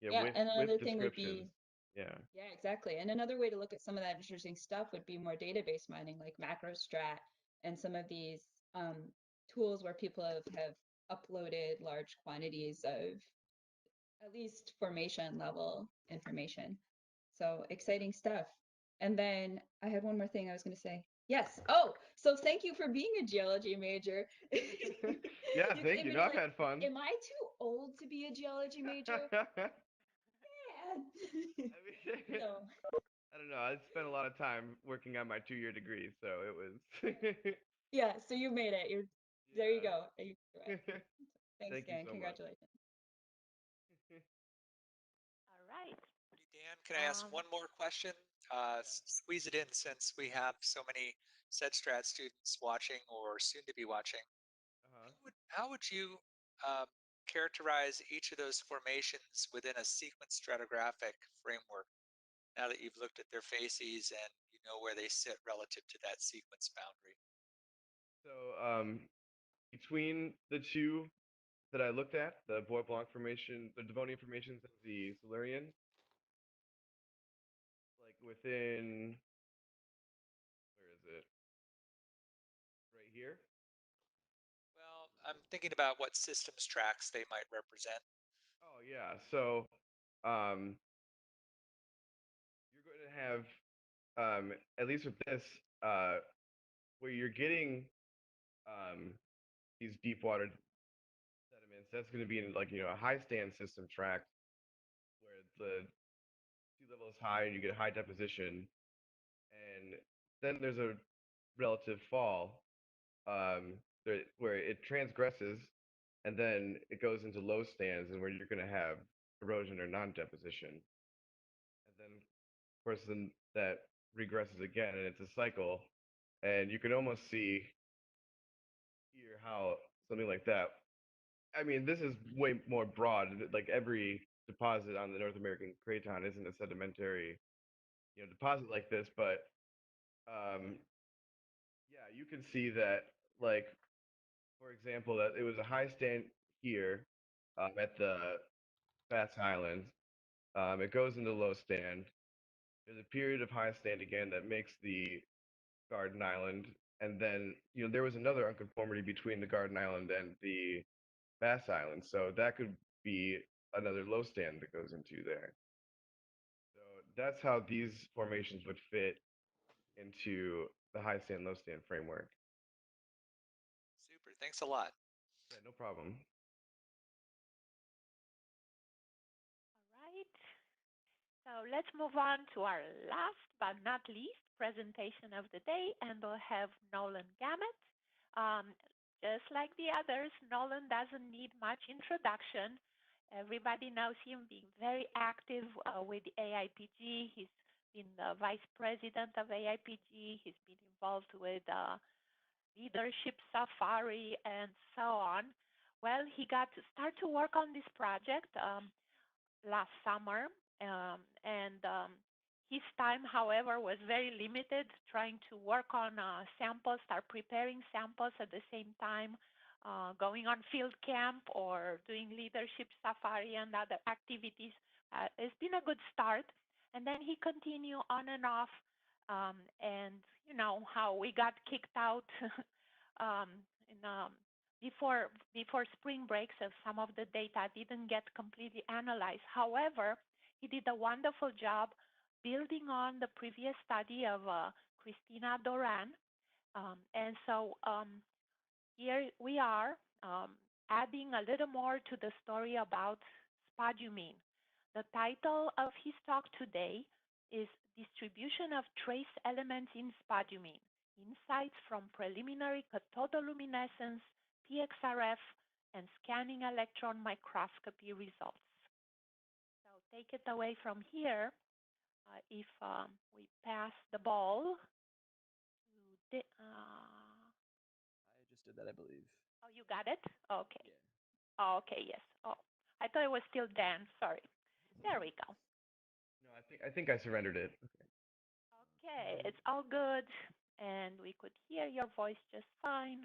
yeah. And another with thing would descriptions. be Yeah. yeah, exactly. And another way to look at some of that interesting stuff would be more database mining, like MacroStrat and some of these tools where people have uploaded large quantities of at least formation level information. So exciting stuff. And then I had one more thing I was going to say. Yes. Oh, so thank you for being a geology major. Yeah, thank I you. mean, No, I've like, had fun. am I too old to be a geology major? I Yeah. mean, So I don't know. I spent a lot of time working on my 2-year degree, so it was. yeah, so you made it. You're there. You go. Yeah. Thanks, Thank you Dan. so much. Congratulations. All right. Dan, can I ask one more question? Squeeze it in since we have so many SedStrat students watching or soon to be watching. Uh-huh. How would you characterize each of those formations within a sequence stratigraphic framework now that you've looked at their facies and you know where they sit relative to that sequence boundary? So, between the two that I looked at, the Bois Blanc formation, the Devonian formations, and the Silurian, like within, where is it? Right here? Well, I'm thinking about what systems tracks they might represent. Oh yeah. So, um, you're going to have, at least with this, where you're getting um, these deep water sediments, that's going to be in like a high stand system tract where the sea level is high and you get high deposition, and then there's a relative fall where it transgresses, and then it goes into low stands, and where you're going to have erosion or non-deposition, and then of course then that regresses again, and it's a cycle, and you can almost see here how something like that. I mean, this is way more broad. Like every deposit on the North American craton isn't a sedimentary, deposit like this, but um, yeah, you can see that, like, for example, that it was a high stand here at the Bass Islands. It goes into low stand. There's a period of high stand again that makes the Garden Island, and then there was another unconformity between the Garden Island and the Bass Island, so that could be another low stand that goes into there. So that's how these formations would fit into the high stand low stand framework. Super. Thanks a lot. Yeah, no problem. All right. So let's move on to our last but not least presentation of the day, and we'll have Nolan Gamet. Just like the others, Nolan doesn't need much introduction. Everybody knows him being very active with AIPG. He's been the vice president of AIPG. He's been involved with leadership safari and so on. Well, he got to start to work on this project last summer, and his time, however, was very limited, trying to work on samples, start preparing samples at the same time, going on field camp or doing leadership safari and other activities. It's been a good start. And then he continued on and off, and you know how we got kicked out um, in, before spring break, so some of the data didn't get completely analyzed. However, he did a wonderful job building on the previous study of Christina Doran. And so here we are adding a little more to the story about spodumene. The title of his talk today is Distribution of Trace Elements in Spodumene, Insights from Preliminary Cathodoluminescence, p-XRF, and Scanning Electron Microscopy Results. So take it away from here. If we pass the ball to I just did that, I believe. oh, you got it? Okay. Yeah. Oh, okay, yes. Oh, I thought it was still Dan. Sorry. There we go. No, I think I surrendered it. Okay, it's all good. And we could hear your voice just fine.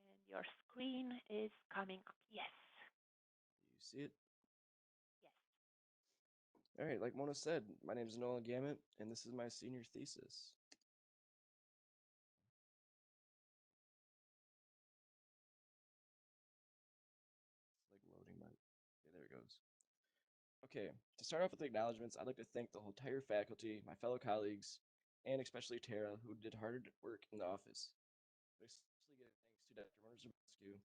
And your screen is coming up. Yes. You see it? Yes. All right, like Mona said, my name is Nolan Gamet, and this is my senior thesis. It's like loading my. Okay, there it goes. Okay, to start off with the acknowledgments, I'd like to thank the whole entire faculty, my fellow colleagues, and especially Tara, who did hard work in the office. But especially give thanks to Dr. Mona Sirbescu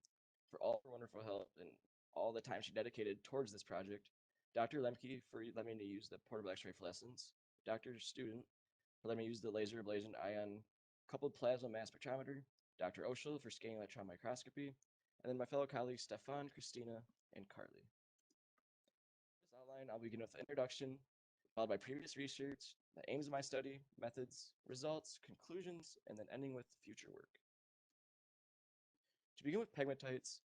for all her wonderful help and all the time she dedicated towards this project, Dr. Lemke for letting me use the portable X-ray fluorescence, Dr. Student for letting me use the laser ablation ion coupled plasma mass spectrometer, Dr. Oshel for scanning electron microscopy, and then my fellow colleagues Stefan, Christina, and Carly. This outline, I'll begin with the introduction, followed by previous research, the aims of my study, methods, results, conclusions, and then ending with future work. To begin with pegmatites,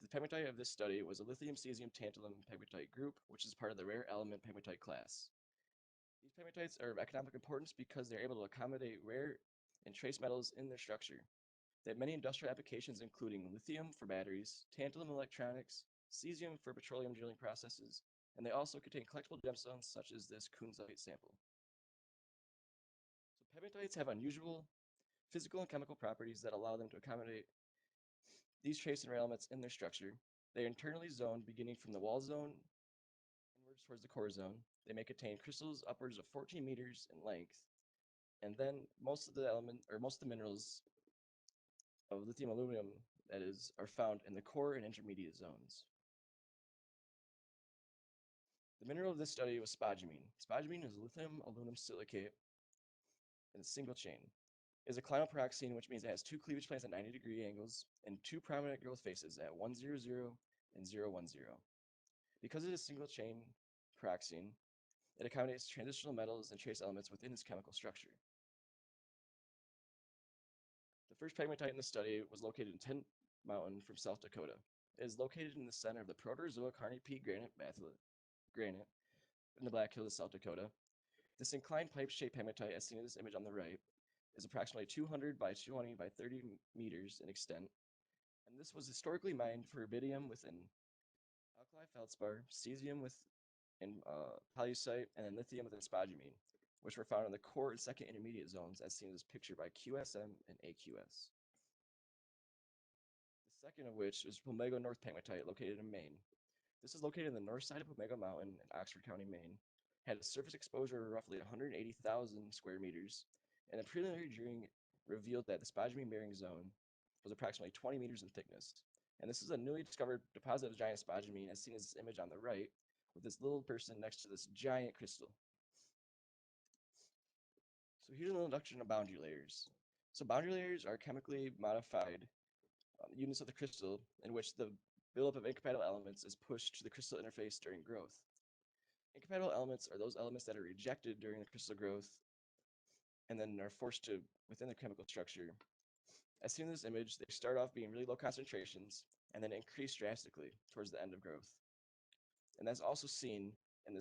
the pegmatite of this study was a lithium cesium tantalum pegmatite group, which is part of the rare element pegmatite class. These pegmatites are of economic importance because they're able to accommodate rare and trace metals in their structure. They have many industrial applications, including lithium for batteries, tantalum electronics, cesium for petroleum drilling processes, and they also contain collectible gemstones such as this kunzite sample. So pegmatites have unusual physical and chemical properties that allow them to accommodate these trace and rare elements in their structure. They are internally zoned beginning from the wall zone inwards towards the core zone. They may contain crystals upwards of 14 meters in length, and then most of the minerals of lithium aluminum, that is, are found in the core and intermediate zones. The mineral of this study was spodumene. Spodumene is lithium aluminum silicate in a single chain. It is a clinopyroxene, which means it has two cleavage planes at 90-degree angles and two prominent growth faces at 100 and 010. Because it is single chain pyroxene, it accommodates transitional metals and trace elements within its chemical structure. The first pegmatite in the study was located in Tin Mountain from South Dakota. It is located in the center of the Proterozoic Harney Peak granite granite in the Black Hills of South Dakota. This inclined pipe-shaped pegmatite, as seen in this image on the right, is approximately 200 by 20 by 30 meters in extent, and this was historically mined for rubidium within alkali feldspar, cesium within pollucite, and then lithium within spodumene, which were found in the core and second intermediate zones, as seen in this picture by QSM and AQS. The second of which is Pulmego North pegmatite, located in Maine. This is located in the north side of Pulmego Mountain in Oxford County, Maine. Had a surface exposure of roughly 180,000 square meters, and the preliminary drilling revealed that the spodumene-bearing zone was approximately 20 meters in thickness. And this is a newly discovered deposit of giant spodumene, as seen in this image on the right, with this little person next to this giant crystal. So here's an introduction to boundary layers. So boundary layers are chemically modified units of the crystal in which the buildup of incompatible elements is pushed to the crystal interface during growth. Incompatible elements are those elements that are rejected during the crystal growth and then are forced to within the chemical structure. As seen in this image, they start off being really low concentrations and then increase drastically towards the end of growth. And that's also seen in the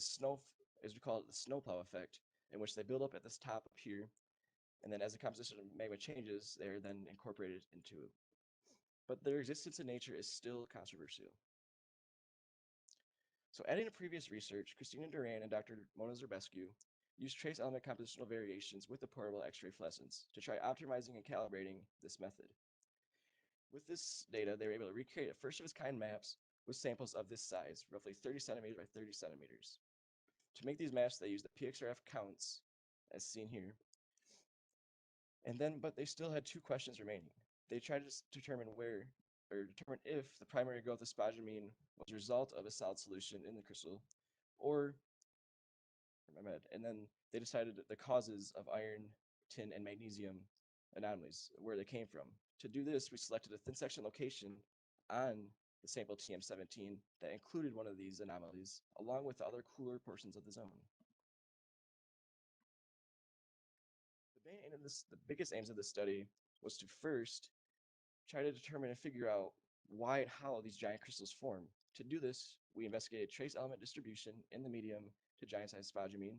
as we call it, the snowplow effect, in which they build up at this top up here, and then as the composition of magma changes, they are then incorporated into it. But their existence in nature is still controversial. So adding to previous research, Christina Duran and Dr. Mona Sirbescu used trace element compositional variations with the portable X-ray fluorescence to try optimizing and calibrating this method. With this data, they were able to recreate a first-of-its-kind maps with samples of this size, roughly 30 centimeters by 30 centimeters. To make these maps, they used the p-XRF counts, as seen here. But they still had two questions remaining. They tried to determine if the primary growth of spodumene was a result of a solid solution in the crystal, and then they decided the causes of iron, tin, and magnesium anomalies, where they came from. To do this, we selected a thin section location on the sample TM17 that included one of these anomalies, along with the other cooler portions of the zone. The biggest aims of this study was to first try to determine and figure out why and how these giant crystals form. To do this, we investigated trace element distribution in the medium to giant-sized spodumene,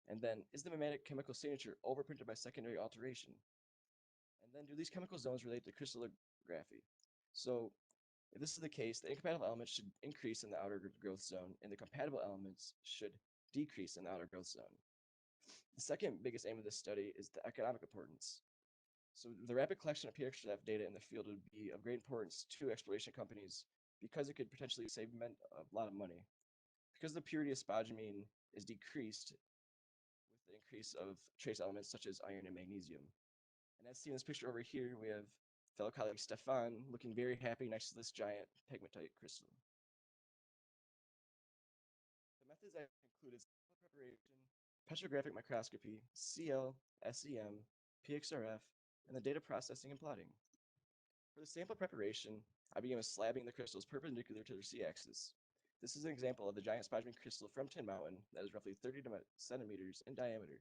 and then is the mimetic chemical signature overprinted by secondary alteration? And then do these chemical zones relate to crystallography? So if this is the case, the incompatible elements should increase in the outer growth zone, and the compatible elements should decrease in the outer growth zone. The second biggest aim of this study is the economic importance. So the rapid collection of p-XRF data in the field would be of great importance to exploration companies because it could potentially save a lot of money. Because the purity of spodumene is decreased with the increase of trace elements such as iron and magnesium. And as seen in this picture over here, we have fellow colleague Stefan looking very happy next to this giant pegmatite crystal. The methods I included sample preparation, petrographic microscopy, CL, SEM, p-XRF, and the data processing and plotting. For the sample preparation, I began with slabbing the crystals perpendicular to their c-axis. This is an example of the giant spodumene crystal from Tin Mountain that is roughly 30 centimeters in diameter.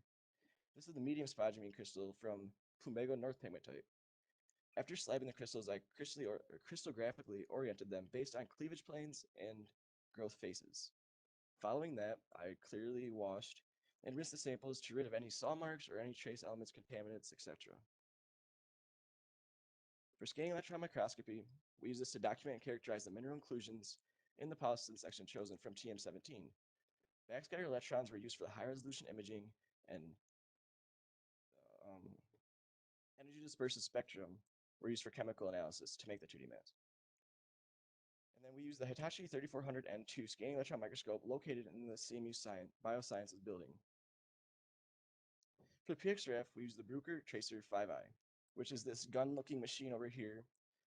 This is the medium spodumene crystal from Pulmego North pegmatite. After slabbing the crystals, I crystallographically oriented them based on cleavage planes and growth faces. Following that, I clearly washed and rinsed the samples to rid of any saw marks or any trace elements, contaminants, etc. For scanning electron microscopy, we use this to document and characterize the mineral inclusions in the polysilicon section chosen from TM17. Backscatter electrons were used for the high-resolution imaging, and energy dispersive spectrum were used for chemical analysis to make the 2D maps. And then we use the Hitachi 3400N2 scanning electron microscope located in the CMU Biosciences building. For the p-XRF, we use the Bruker Tracer 5i, which is this gun-looking machine over here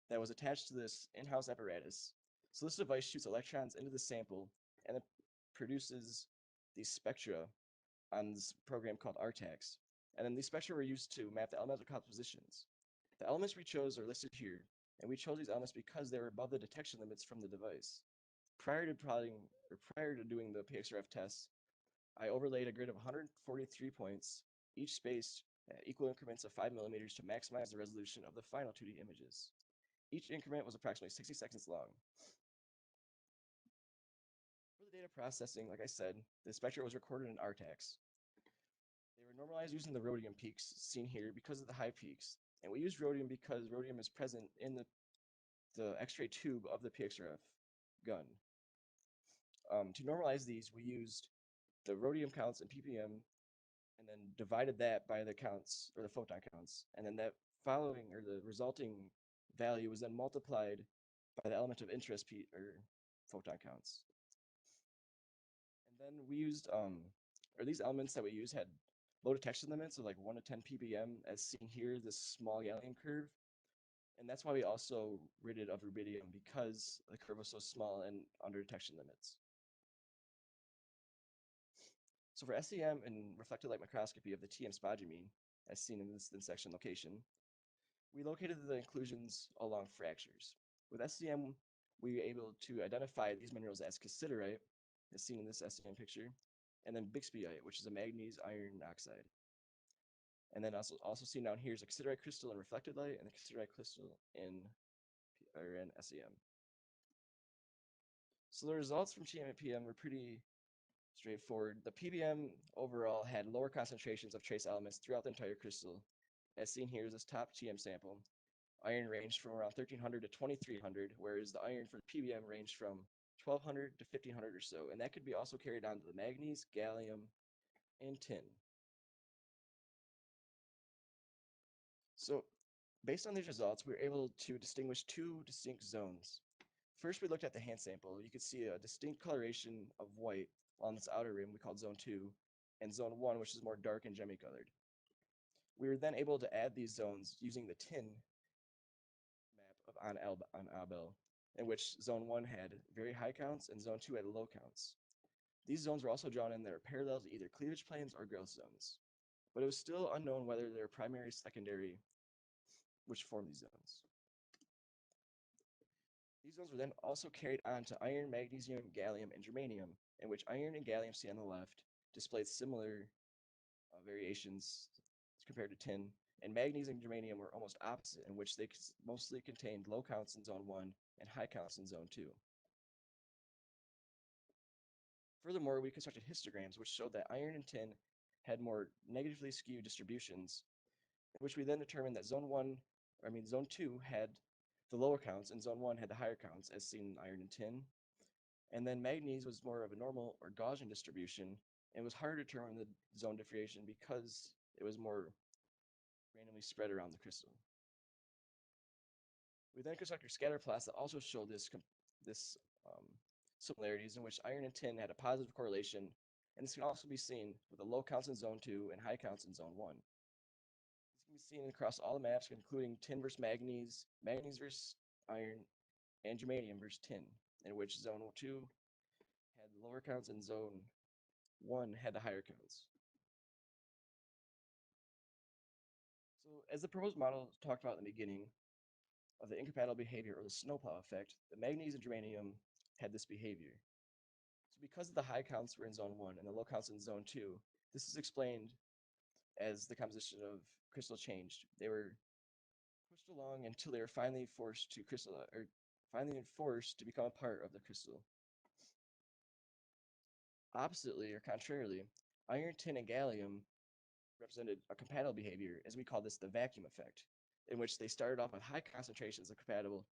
that was attached to this in-house apparatus. So this device shoots electrons into the sample and it produces these spectra on this program called RTAX. And then these spectra were used to map the elemental compositions. The elements we chose are listed here, and we chose these elements because they were above the detection limits from the device. Prior to doing the p-XRF tests, I overlaid a grid of 143 points, each spaced at equal increments of 5 millimeters to maximize the resolution of the final 2D images. Each increment was approximately 60 seconds long. For the data processing, like I said, the spectra was recorded in RTAX. They were normalized using the rhodium peaks seen here because of the high peaks. And we used rhodium because rhodium is present in the X-ray tube of the p-XRF gun. To normalize these, we used the rhodium counts in ppm and then divided that by the counts, or the photon counts. And then that following, or the resulting value was then multiplied by the element of interest, or photon counts. And then we used, or these elements that we used had low detection limits of like 1 to 10 ppm, as seen here, this small gallium curve. And that's why we also rid it of rubidium, because the curve was so small and under detection limits. So for SEM and reflected light microscopy of the TM spodumene, as seen in this thin section location, we located the inclusions along fractures. With SEM, we were able to identify these minerals as cassiterite, as seen in this SEM picture, and then bixbyite, which is a manganese iron oxide. And then also seen down here is a cassiterite crystal in reflected light and the cassiterite crystal in SEM. So the results from TM and PM were pretty straightforward. The PBM overall had lower concentrations of trace elements throughout the entire crystal. As seen here is this top TM sample. Iron ranged from around 1300 to 2300, whereas the iron for the PBM ranged from 1200 to 1500 or so, and that could be also carried on to the manganese, gallium, and tin. So based on these results, we were able to distinguish two distinct zones. First, we looked at the hand sample. You could see a distinct coloration of white on this outer rim we called zone 2, and zone 1, which is more dark and gemmy colored. We were then able to add these zones using the tin map on Abel, in which zone 1 had very high counts and zone 2 had low counts. These zones were also drawn in that are parallel to either cleavage planes or growth zones, but it was still unknown whether they were primary, secondary, which form these zones. These zones were then also carried on to iron, magnesium, gallium, and germanium, in which iron and gallium, seen on the left, displayed similar variations compared to tin, and magnesium and germanium were almost opposite, in which they mostly contained low counts in zone 1 and high counts in zone 2. Furthermore, we constructed histograms which showed that iron and tin had more negatively skewed distributions, which we then determined that zone 2 had the lower counts and zone 1 had the higher counts, as seen in iron and tin. And then manganese was more of a normal or Gaussian distribution, and was harder to determine the zone differentiation because it was more randomly spread around the crystal. We then constructed scatter plots that also show this similarities, in which iron and tin had a positive correlation, and this can also be seen with the low counts in zone 2 and high counts in zone 1. This can be seen across all the maps, including tin versus manganese, manganese versus iron, and germanium versus tin, in which zone 2 had the lower counts and zone 1 had the higher counts. So as the proposed model talked about in the beginning of the incompatible behavior, or the snowplow effect, the manganese and germanium had this behavior. So because the high counts were in zone 1 and the low counts in zone 2, this is explained as the composition of crystal changed. They were pushed along until they were finally forced to become a part of the crystal. Oppositely, or contrarily, iron, tin, and gallium represented a compatible behavior, as we call this the vacuum effect, in which they started off with high concentrations of compatible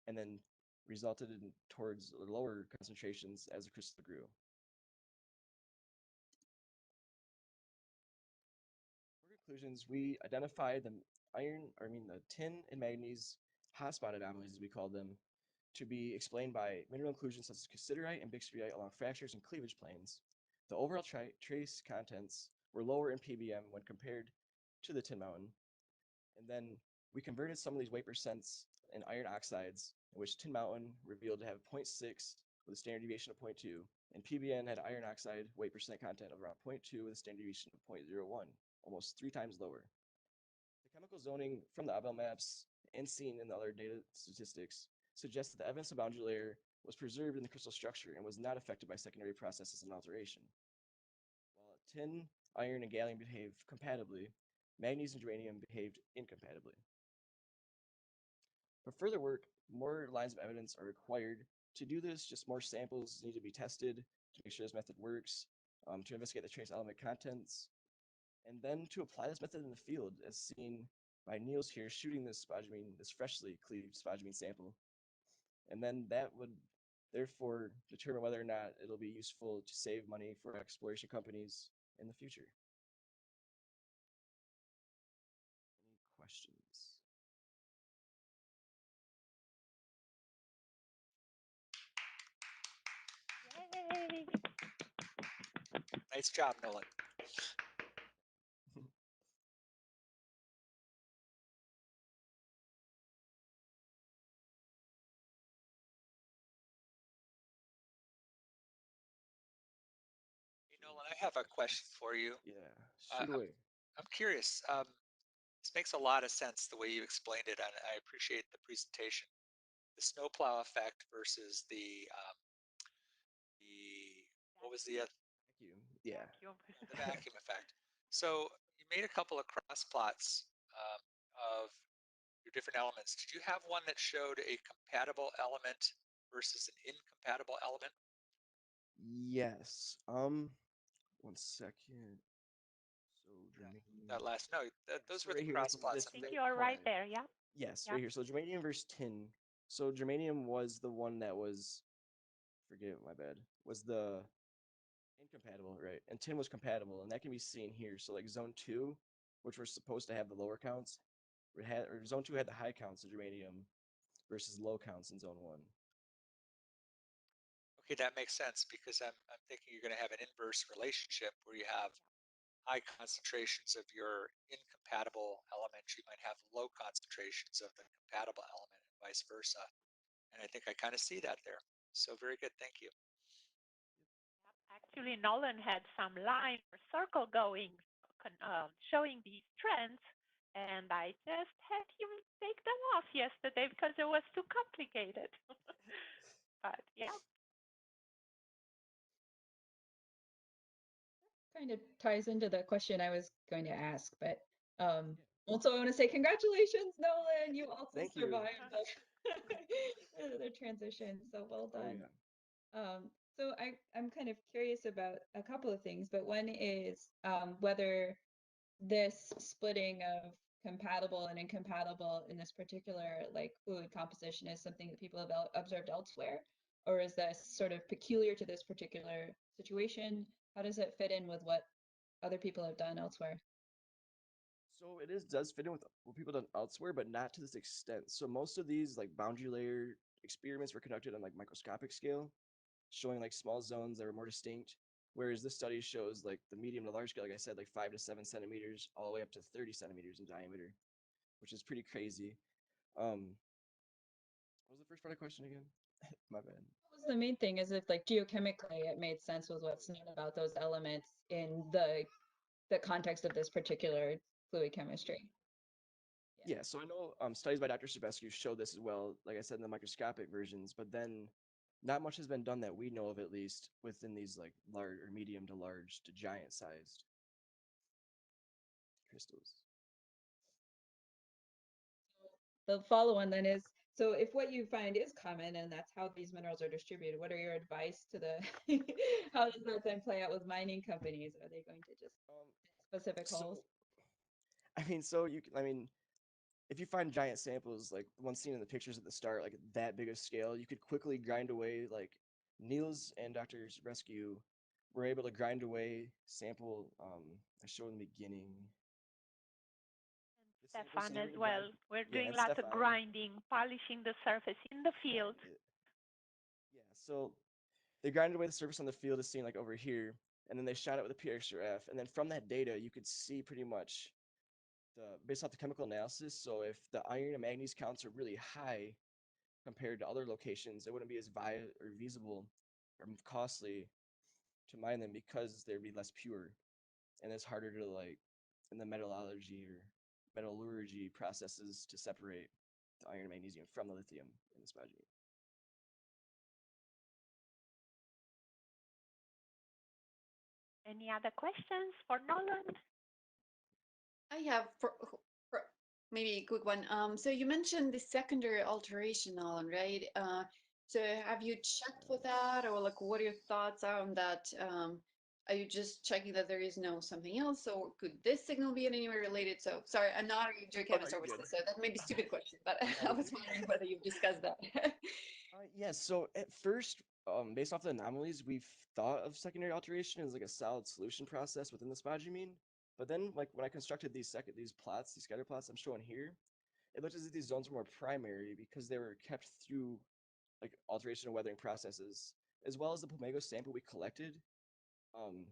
and then resulted in towards lower concentrations as the crystal grew. For conclusions, we identified the tin and manganese hotspot anomalies, as we call them, to be explained by mineral inclusions such as cassiterite and bixbyite along fractures and cleavage planes. The overall trace contents were lower in PBM when compared to the Tin Mountain. And then we converted some of these weight percents in iron oxides, in which Tin Mountain revealed to have 0.6 with a standard deviation of 0.2, and PBN had iron oxide weight percent content of around 0.2 with a standard deviation of 0.01, almost 3 times lower. The chemical zoning from the Abel maps and seen in the other data statistics suggests that the evidence of boundary layer was preserved in the crystal structure and was not affected by secondary processes and alteration. While tin, iron, and gallium behaved compatibly, manganese and germanium behaved incompatibly. For further work, more lines of evidence are required. To do this, just more samples need to be tested to make sure this method works, to investigate the trace element contents, and then to apply this method in the field, as seen by Niels here shooting this spodumene, this freshly cleaved spodumene sample. And then that would therefore determine whether or not it'll be useful to save money for exploration companies in the future. Any questions? Yay! Nice job, Nolan. Hey, Nolan, I have a question for you. Yeah, Uh, shoot I'm, away. I'm curious. This makes a lot of sense the way you explained it, and I appreciate the presentation. The snowplow effect versus the what was the Vacuum. Yeah. Vacuum. the vacuum effect. So you made a couple of cross plots of your different elements. Did you have one that showed a compatible element versus an incompatible element? Yes. 1 second. So germanium. That last no, those So were the right here, cross plots. I this think red you are right quad. there. Yeah. Yes, Yeah. right here. So germanium versus tin. So germanium was the one that was, forget my bad, was the incompatible, right? And tin was compatible, and that can be seen here. So like zone 2, which we're supposed to have the lower counts, or zone 2 had the high counts of germanium versus low counts in zone 1. Okay, that makes sense because I'm thinking you're going to have an inverse relationship where you have high concentrations of your incompatible element. You might have low concentrations of the compatible element and vice versa. And I think I kind of see that there. So very good. Thank you. Actually, Nolan had some line or circle going, showing these trends, and I just had him take them off yesterday because it was too complicated. But yeah. Kind of ties into the question I was going to ask, but also I want to say congratulations, Nolan. You also Thank you. survived the transition, so well Oh done. yeah. So I'm kind of curious about a couple of things, but one is whether this splitting of compatible and incompatible in this particular like fluid composition is something that people have observed elsewhere, or is this sort of peculiar to this particular situation? How does it fit in with what other people have done elsewhere? So it does fit in with what people done elsewhere, but not to this extent. So most of these like boundary layer experiments were conducted on like microscopic scale, showing like small zones that were more distinct. Whereas this study shows like the medium to large scale, like I said, like 5 to 7 centimeters, all the way up to 30 centimeters in diameter, which is pretty crazy. What was the first part of the question again? My bad. What was the main thing is if like geochemically it made sense with what's known about those elements in the context of this particular fluid chemistry. Yeah, so I know studies by Dr. Sirbescu show this as well, like I said in the microscopic versions, but then not much has been done that we know of, at least within these like large or medium to large to giant sized crystals. The follow-on then is, so if what you find is common and that's how these minerals are distributed, what are your advice to the, how does that then play out with mining companies? Are they going to just specific holes? So I mean, if you find giant samples like the one seen in the pictures at the start, like that big of scale, you could quickly grind away. Like Niels and Dr. Rescue were able to grind away sample. I showed in the beginning. The samples, so Stefan they were as able to well. grind. We're Yeah, doing and lots of Stefan. grinding, polishing the surface in the field. So they grinded away the surface on the field as seen like over here, and then they shot it with a p-XRF, and then from that data you could see pretty much based off the chemical analysis. So if the iron and manganese counts are really high compared to other locations, it wouldn't be as feasible or costly to mine them because they'd be less pure, and it's harder to like in the metallurgy or metallurgy processes to separate the iron and magnesium from the lithium in the spodumene. Any other questions for Nolan? I have for maybe a quick one. So you mentioned the secondary alteration, Alan, right? So have you checked with that, or like what are your thoughts on that? Are you just checking that there is no something else, or could this signal be in any way related? So sorry, I'm not a Oh no, geochemist, you're good. obviously, so that may be a stupid question, but No, I you're was good. wondering whether you've discussed that. Yeah, so at first, based off the anomalies, we've thought of secondary alteration as like a solid solution process within the spodumene. But then, like when I constructed these plots, these scatter plots I'm showing here, it looked as if these zones were more primary because they were kept through like alteration and weathering processes, as well as the Plumego sample we collected. Um,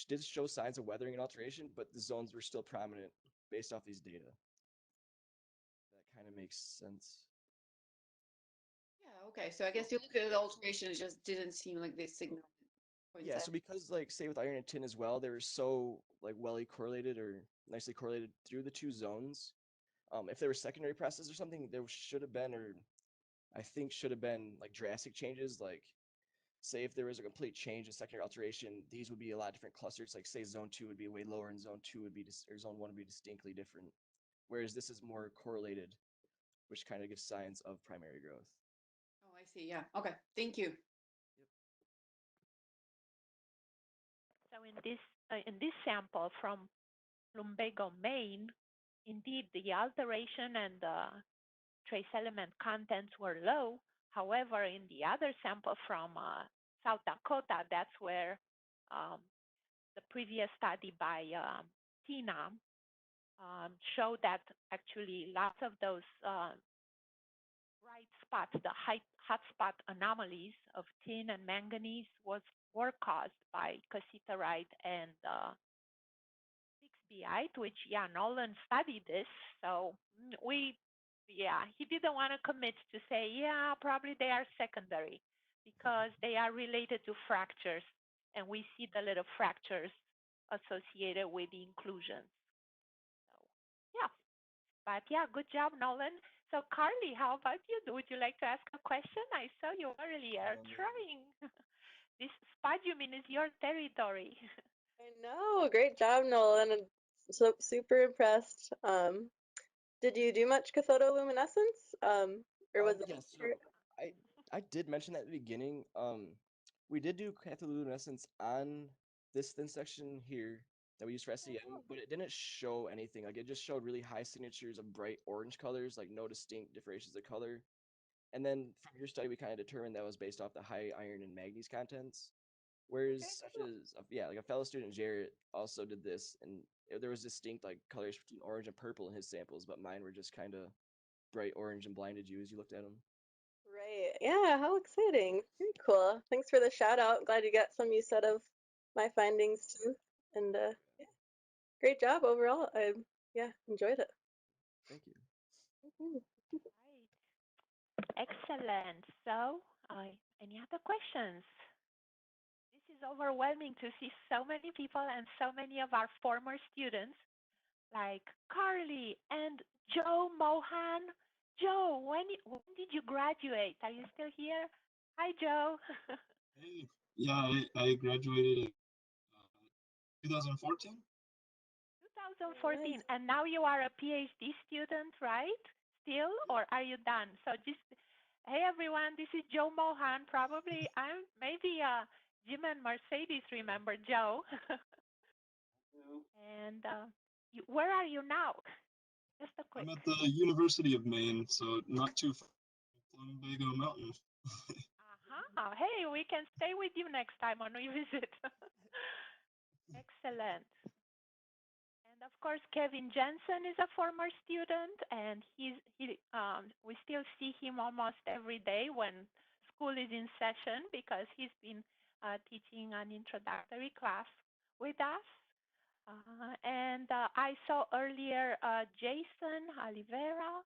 did show signs of weathering and alteration, but the zones were still prominent based off these data. That kind of makes sense. Yeah, okay. So I guess you look at the alteration, it just didn't seem like this signal points Yeah, at. so because like say with iron and tin as well, they were so like well correlated or nicely correlated through the two zones. If there were secondary processes or something, there should have been, or I think should have been like drastic changes. Like say if there was a complete change in secondary alteration, these would be a lot different clusters. Like say zone two would be way lower, and zone two would be or zone one would be distinctly different. Whereas this is more correlated, which kind of gives signs of primary growth. Oh, I see. Yeah. Okay. Thank you. Yep. So in this sample from Lumbago, Maine, indeed the alteration and the trace element contents were low. However, in the other sample from South Dakota, that's where um, the previous study by Tina showed that actually lots of those bright spots, the hotspot anomalies of tin and manganese were caused by cassiterite and 6-bite, which, yeah, Nolan studied this. So he didn't want to commit to say, yeah, probably they are secondary because they are related to fractures. And we see the little fractures associated with the inclusions. So, yeah. But yeah, good job, Nolan. So, Carly, how about you? Would you like to ask a question? I saw you earlier trying. This spodumene is your territory. I know. Great job, Nolan. I'm so super impressed. Did you do much cathodoluminescence? Or was it Yeah, so I I did mention that at the beginning. We did do cathodoluminescence on this thin section here that we used for SEM, but it didn't show anything. Like it just showed really high signatures of bright orange colors, like no distinct differentiations of color. And then from your study, we kind of determined that was based off the high iron and manganese contents. Whereas, such as yeah, like a fellow student Jarrett also did this, and there was distinct like colors between orange and purple in his samples, but mine were just kind of bright orange and blinded you as you looked at them. right? Yeah, how exciting. Very cool. Thanks for the shout out. Glad you got some use out of my findings too. And yeah, great job overall. I yeah, enjoyed it. Thank you. Mhm. Right. Excellent. So, any other questions? This is overwhelming to see so many people and so many of our former students like Carly and Joe Mohan. Joe, when did you graduate? Are you still here? Hi, Joe. Hey, yeah, I graduated in 2014. 2014, Nice. and now you are a PhD student, right? Still, or are you done? So just, hey everyone, this is Joe Mohan. Probably maybe Jim and Mercedes remember Joe. And where are you now? Just a quick. I'm at the University of Maine, so not too far from Plumbago Mountain. Uh-huh. Hey, we can stay with you next time when we visit. Excellent. And of course, Kevin Jensen is a former student, and we still see him almost every day when school is in session because he's been teaching an introductory class with us. And I saw earlier Jason Oliveira.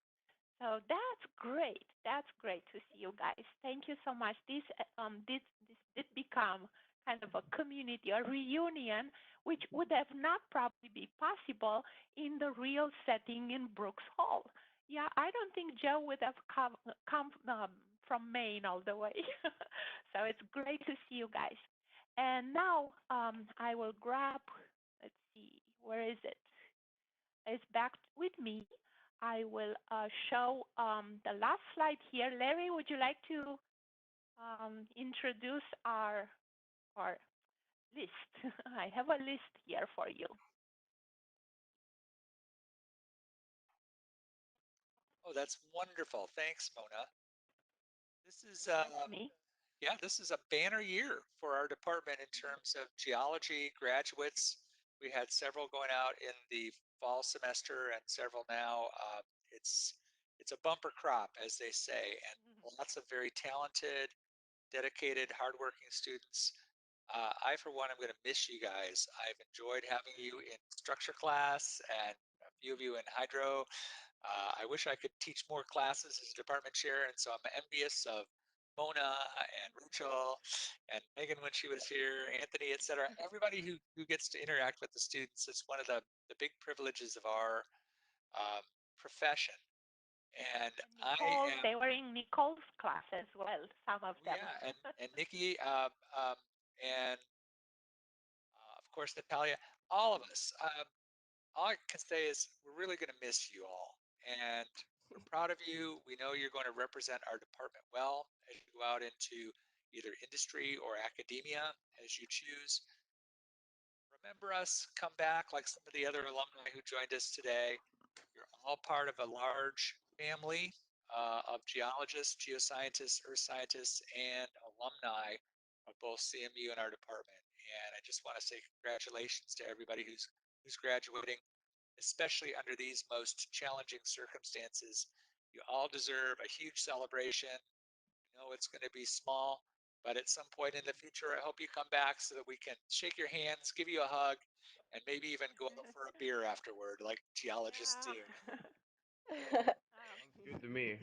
So that's great. That's great to see you guys. Thank you so much. This did become kind of a community, a reunion, which would have not probably be possible in the real setting in Brooks Hall. Yeah, I don't think Joe would have come from Maine all the way. So it's great to see you guys. And now I will grab, let's see, where is it? It's back with me. I will show the last slide here. Larry, would you like to introduce our list? I have a list here for you. Oh, that's wonderful. Thanks, Mona. This is That's me. yeah, this is a banner year for our department in terms of geology graduates. We had several going out in the fall semester and several now. It's it's a bumper crop, as they say, and lots of very talented, dedicated, hardworking students. I, for one, am going to miss you guys. I've enjoyed having you in structure class and a few of you in hydro. I wish I could teach more classes as a department chair, and so I'm envious of Mona and Rachel and Megan when she was here, Anthony, etc. Everybody who gets to interact with the students. It's one of the big privileges of our profession. And Nicole, they were in Nicole's class as well, some of them. yeah, and Nikki, and of course Natalia, all of us. All I can say is we're really going to miss you all, and we're proud of you. We know you're going to represent our department well as you go out into either industry or academia as you choose. Remember us, come back like some of the other alumni who joined us today. You're all part of a large family of geologists, geoscientists, earth scientists, and alumni of both CMU and our department. And I just want to say congratulations to everybody who's graduating, especially under these most challenging circumstances. You all deserve a huge celebration. I know it's going to be small, but at some point in the future, I hope you come back so that we can shake your hands, give you a hug, and maybe even go out for a beer afterward, like geologists do. Sounds good to me.